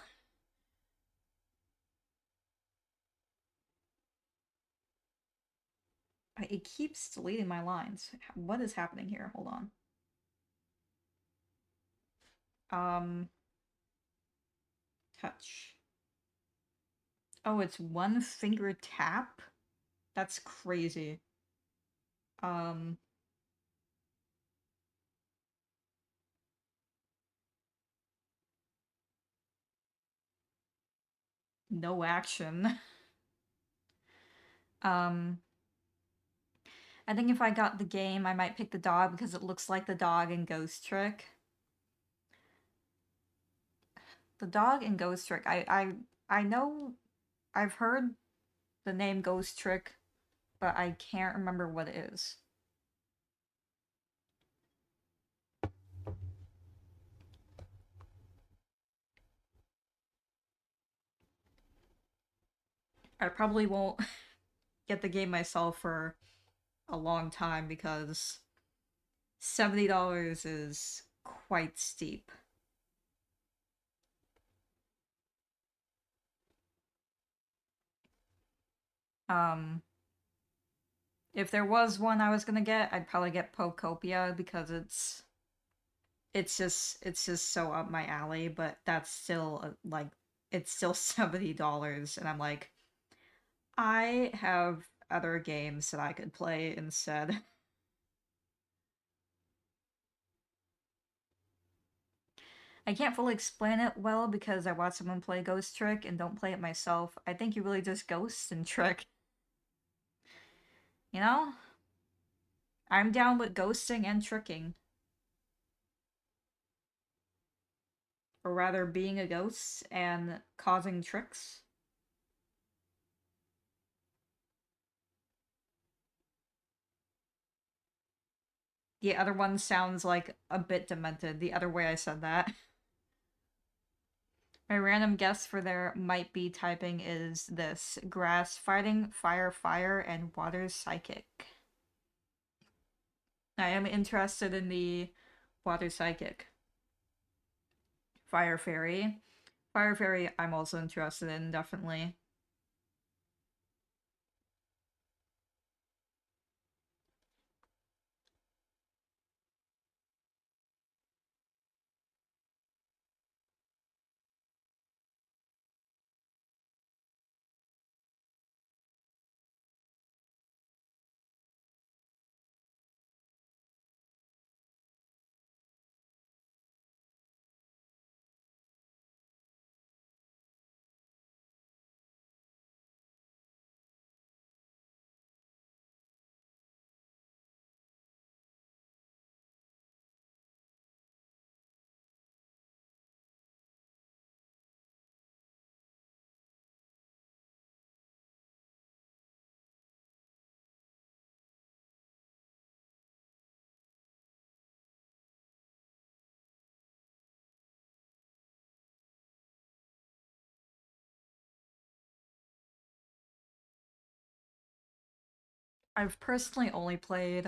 It keeps deleting my lines. What is happening here? Hold on. Um, touch. Oh, it's one finger tap? That's crazy. Um, no action. Um, I think if I got the game, I might pick the dog because it looks like the dog in Ghost Trick. The dog in Ghost Trick. I know I've heard the name Ghost Trick, but I can't remember what it is. I probably won't get the game myself for a long time because $70 is quite steep. Um, if there was one I was gonna get, I'd probably get Pokopia because it's just so up my alley, but that's still like it's still $70 and I'm like I have other games that I could play instead. I can't fully explain it well because I watched someone play Ghost Trick and don't play it myself. I think you really just ghost and trick. You know? I'm down with ghosting and tricking. Or rather being a ghost and causing tricks. The other one sounds like a bit demented, the other way I said that. My random guess for their might be typing is this: grass fighting, fire fire, and water psychic. I am interested in the water psychic. Fire fairy. Fire fairy I'm also interested in, definitely. I've personally only played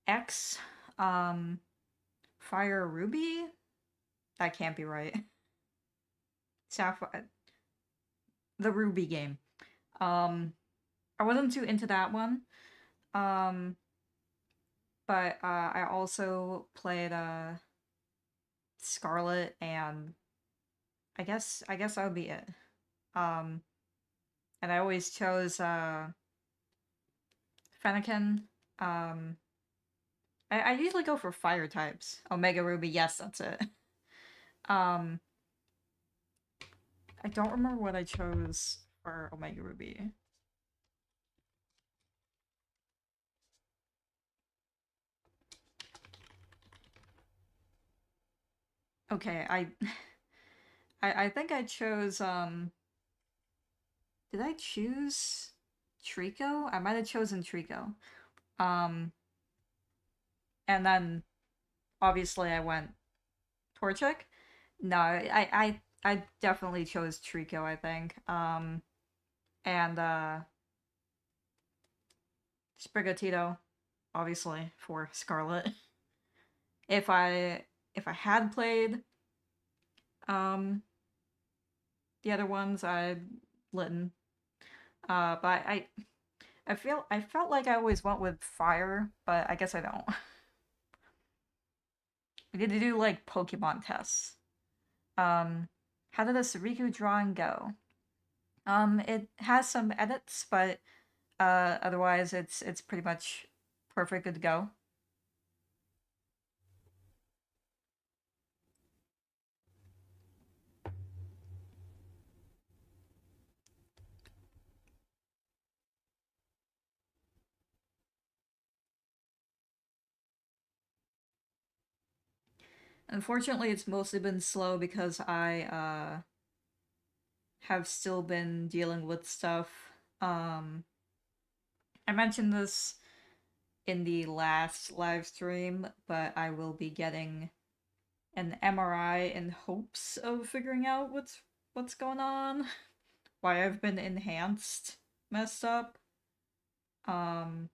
X, um, Fire Ruby. That can't be right. Sapphire, the Ruby game. Um, I wasn't too into that one. Um, but I also played Scarlet, and I guess that would be it. Um, and I always chose Fennekin. Um, I usually go for fire types. Omega Ruby, yes, that's it. Um, I don't remember what I chose for Omega Ruby. Okay, I think I chose did I choose Trico? I might have chosen Trico. Um and then obviously I went Torchic. No, I definitely chose Trico, I think. And Sprigatito, obviously, for Scarlet. If I if I had played um the other ones, I'd Litten. But I felt like I always went with fire, but I guess I don't. We need to do like Pokemon tests. Um, how did the Sudoku drawing go? It has some edits, but otherwise it's pretty much perfect, good to go. Unfortunately, it's mostly been slow because I have still been dealing with stuff. Um, I mentioned this in the last live stream, but I will be getting an MRI in hopes of figuring out what's going on. Why I've been enhanced messed up. Um,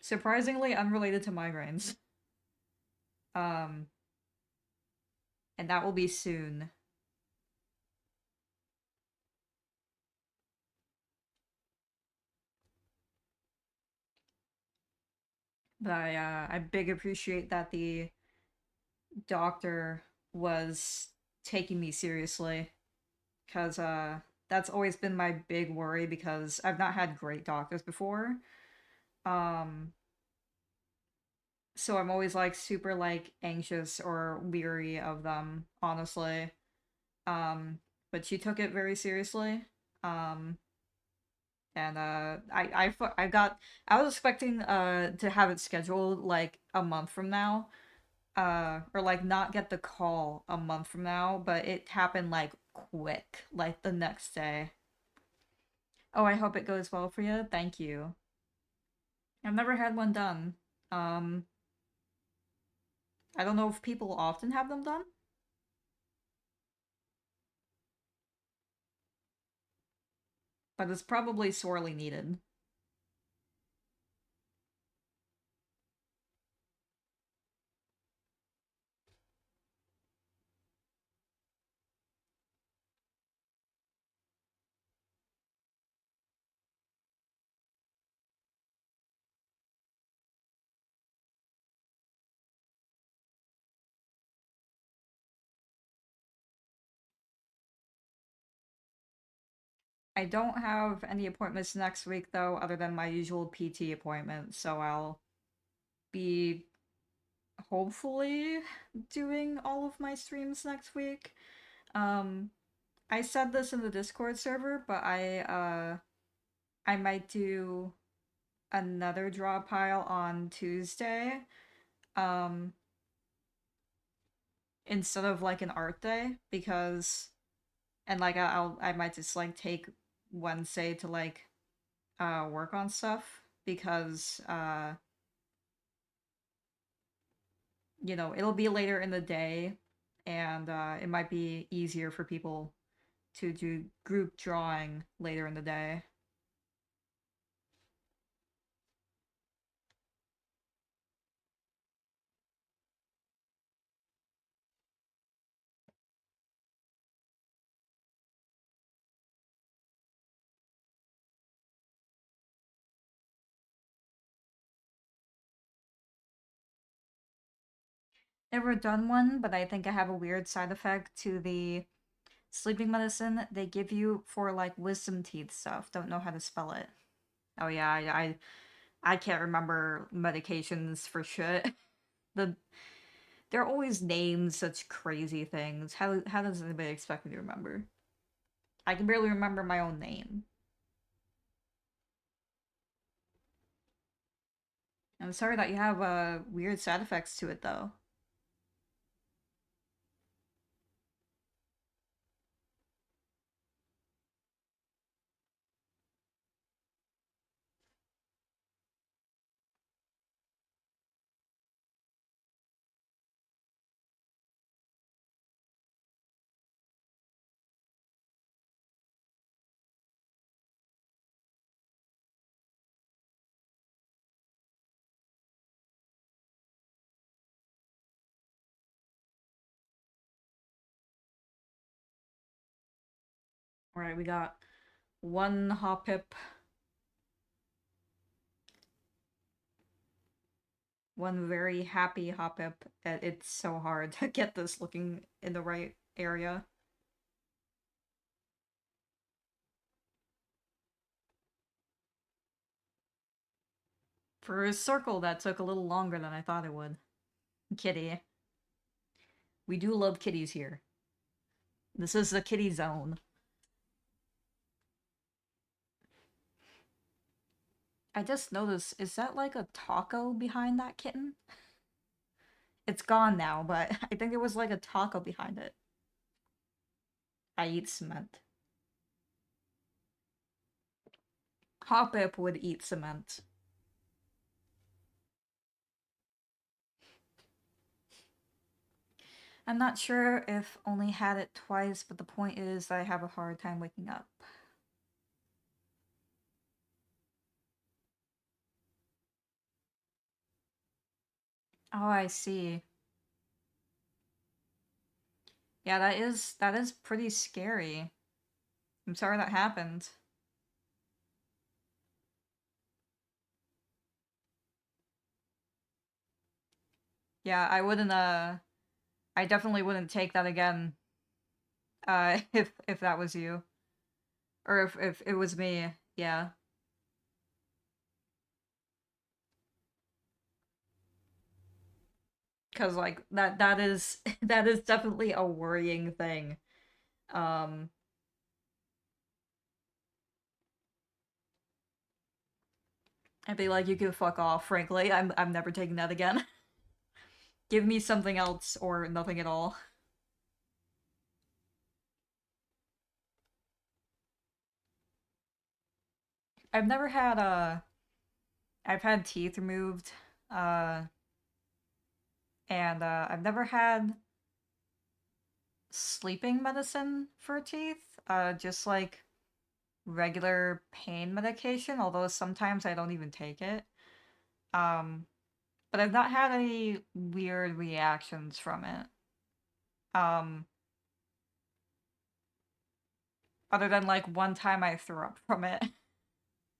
Surprisingly unrelated to migraines. Um, and that will be soon. But I big appreciate that the doctor was taking me seriously, because that's always been my big worry, because I've not had great doctors before. Um, so I'm always like super like anxious or weary of them, honestly. Um, but she took it very seriously. Um, and I got, I was expecting to have it scheduled like a month from now, or like not get the call a month from now, but it happened like quick, like the next day. Oh, I hope it goes well for you. Thank you. I've never had one done. Um, I don't know if people often have them done, but it's probably sorely needed. I don't have any appointments next week though, other than my usual PT appointment, so I'll be hopefully doing all of my streams next week. Um, I said this in the Discord server, but I might do another draw pile on Tuesday. Um, Instead of like an art day, because and like I might just like take Wednesday to like work on stuff, because you know, it'll be later in the day, and it might be easier for people to do group drawing later in the day. Never done one, but I think I have a weird side effect to the sleeping medicine they give you for like wisdom teeth stuff. Don't know how to spell it. Oh yeah, I can't remember medications for shit. The They're always named such crazy things. How does anybody expect me to remember? I can barely remember my own name. I'm sorry that you have weird side effects to it though. Alright, we got one hoppip, one very happy hoppip. It's so hard to get this looking in the right area. For a circle, that took a little longer than I thought it would. Kitty. We do love kitties here. This is the kitty zone. I just noticed, is that like a taco behind that kitten? it's gone now, but I think there was like a taco behind it. I eat cement. Hoppip would eat cement. I'm not sure if only had it twice, but the point is I have a hard time waking up. Oh, I see. Yeah, that is pretty scary. I'm sorry that happened. Yeah, I definitely wouldn't take that again. If that was you. Or if it was me. Yeah. Cause like that is that is definitely a worrying thing. Um I'd be like, you can fuck off, frankly. I'm never taking that again. Give me something else or nothing at all. I've never had I've had teeth removed, uh, and I've never had sleeping medicine for teeth. Just like regular pain medication, although sometimes I don't even take it. Um, but I've not had any weird reactions from it. Um, Other than like one time I threw up from it.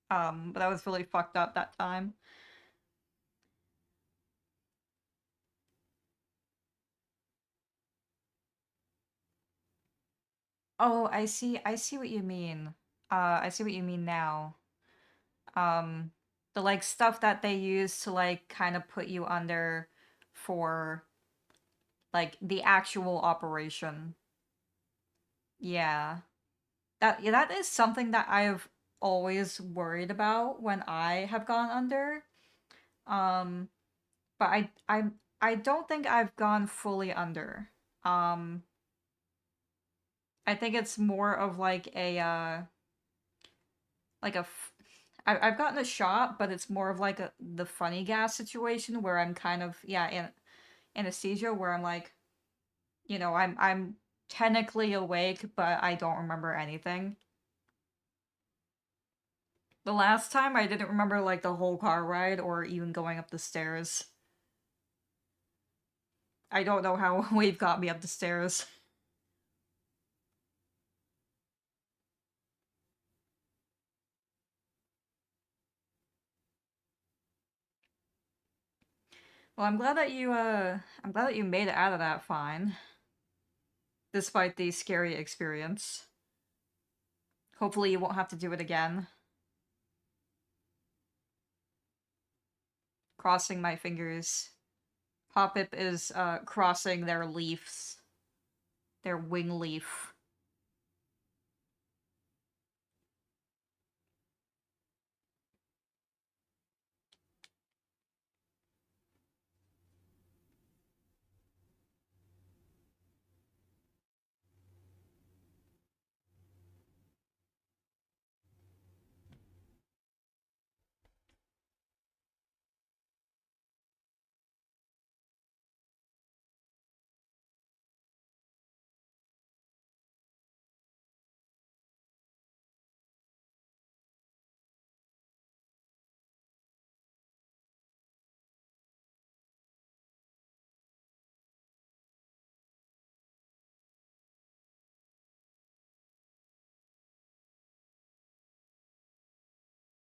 But I was really fucked up that time. Oh, I see what you mean. I see what you mean now. Um, the like stuff that they use to like kind of put you under for like the actual operation. Yeah. Yeah, that is something that I've always worried about when I have gone under. Um, but I don't think I've gone fully under. Um, I think it's more of like a I've gotten a shot, but it's more of like the funny gas situation where I'm kind of yeah in anesthesia where I'm like I'm technically awake, but I don't remember anything. The last time I didn't remember like the whole car ride or even going up the stairs. I don't know how Wave got me up the stairs. Well, I'm glad that you made it out of that fine, despite the scary experience. Hopefully you won't have to do it again. Crossing my fingers. Hoppip is crossing their leaves, their wing leaf.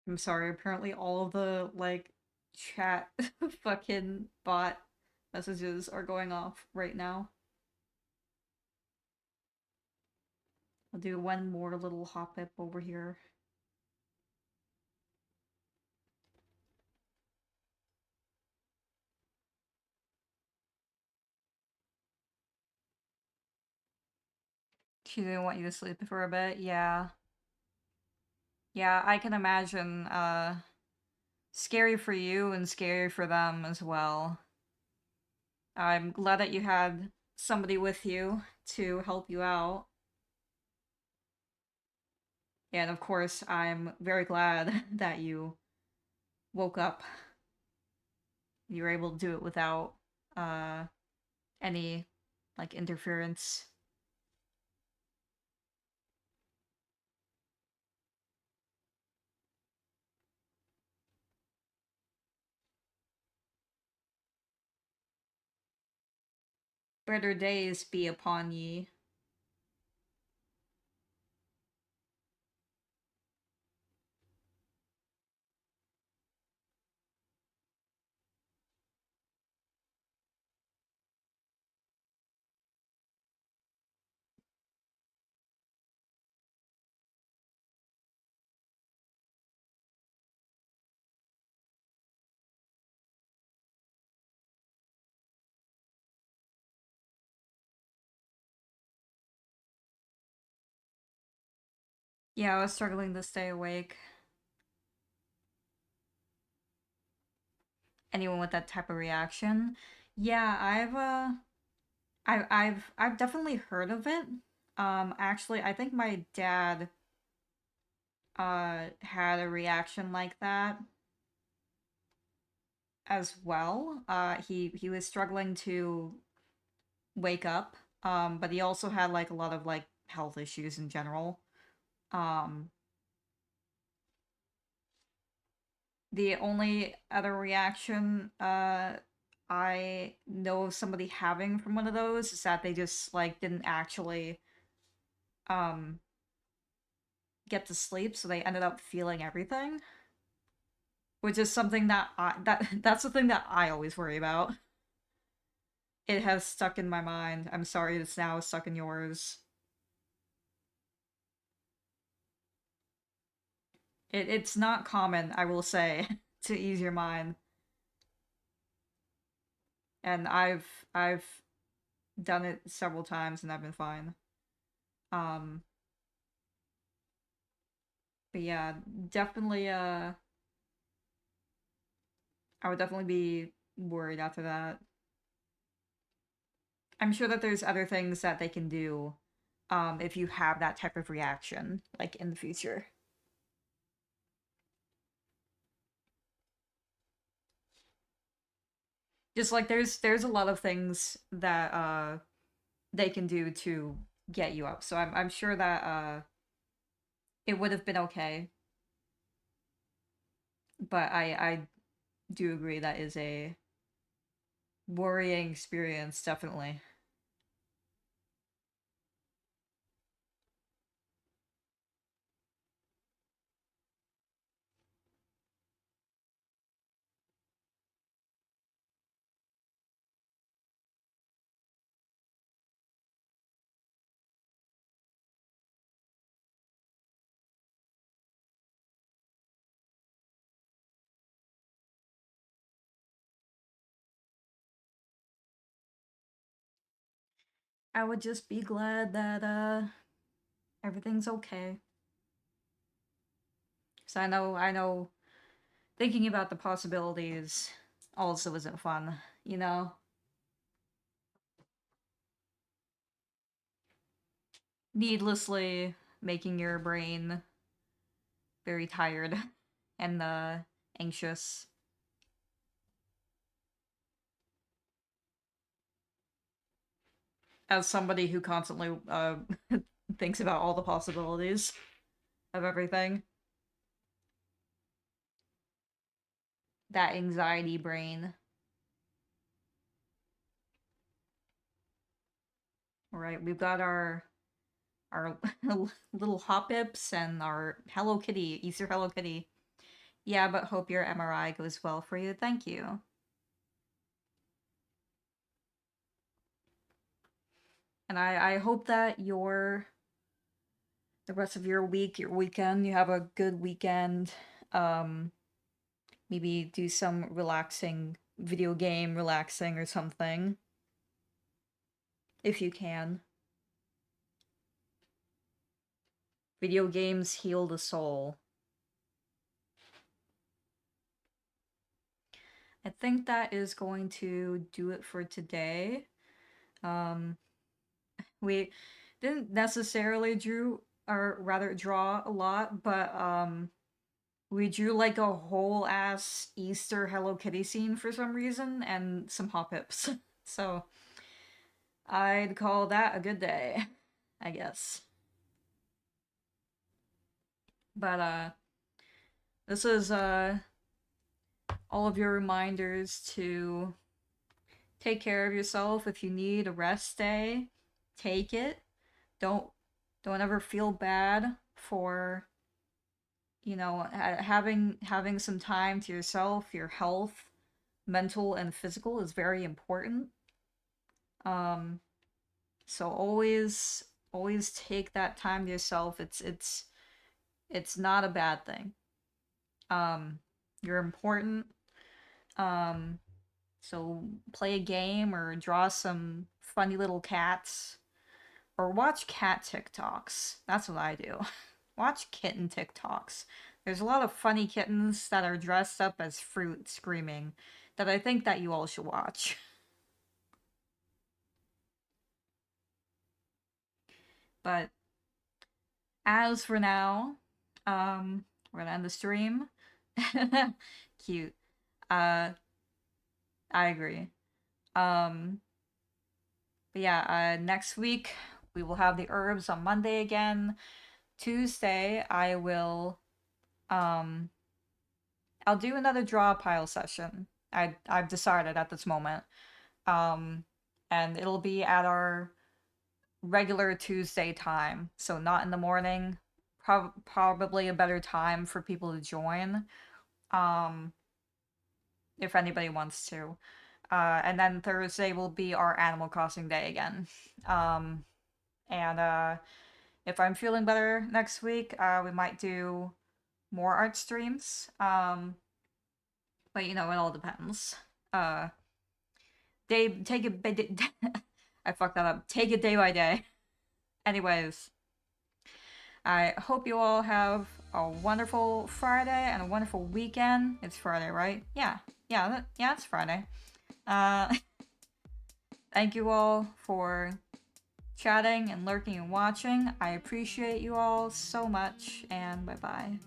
I'm sorry, apparently all of the like chat fucking bot messages are going off right now. I'll do one more little Hoppip over here. She didn't want you to sleep for a bit, yeah. Yeah, I can imagine, scary for you and scary for them as well. I'm glad that you had somebody with you to help you out. And of course, I'm very glad that you woke up. You were able to do it without uh any like interference. Better days be upon ye. Yeah, I was struggling to stay awake. Anyone with that type of reaction. Yeah, I've definitely heard of it. Actually, I think my dad had a reaction like that as well. He was struggling to wake up, but he also had like a lot of like health issues in general. Um, the only other reaction I know of somebody having from one of those is that they just like didn't actually um get to sleep, so they ended up feeling everything, which is something that that's the thing that I always worry about. It has stuck in my mind. I'm sorry it's now stuck in yours. It's not common, I will say, to ease your mind. And I've done it several times and I've been fine. Um but yeah, definitely I would definitely be worried after that. I'm sure that there's other things that they can do if you have that type of reaction like in the future. Just like there's a lot of things that they can do to get you up. So I'm sure that it would have been okay. But I do agree that is a worrying experience, definitely. I would just be glad that everything's okay. So I know thinking about the possibilities also isn't fun, you know? Needlessly making your brain very tired and anxious. As somebody who constantly thinks about all the possibilities of everything, that anxiety brain. All right, we've got our little hoppips and our Hello Kitty, Easter Hello Kitty. Yeah, but hope your MRI goes well for you. Thank you. And I hope that the rest of your week, your weekend, you have a good weekend. Um, maybe do some relaxing video game relaxing or something if you can. Video games heal the soul. I think that is going to do it for today. Um, we didn't necessarily draw a lot, but we drew like a whole ass Easter Hello Kitty scene for some reason and some hoppips. So I'd call that a good day, I guess. But this is all of your reminders to take care of yourself. If you need a rest day, take it. Don't don't ever feel bad for, you know, having some time to yourself. Your health, mental and physical, is very important. Um, so always take that time to yourself. It's not a bad thing. Um, you're important. Um, so play a game or draw some funny little cats or watch cat TikToks. That's what I do. Watch kitten TikToks. There's a lot of funny kittens that are dressed up as fruit screaming that I think that you all should watch. But as for now, we're gonna end the stream. Cute. Uh, I agree. Um, but yeah, next week we will have the herbs on Monday again. Tuesday um I'll do another draw pile session. I've decided at this moment. Um and it'll be at our regular Tuesday time. So not in the morning. Probably a better time for people to join. Um if anybody wants to. And then Thursday will be our Animal Crossing day again. Um and if I'm feeling better next week, we might do more art streams. But you know, it all depends. Uh, take it. I fucked that up. Take it day by day. Anyways, I hope you all have a wonderful Friday and a wonderful weekend. It's Friday, right? Yeah, it's Friday. Uh, thank you all for chatting and lurking and watching. I appreciate you all so much, and bye bye.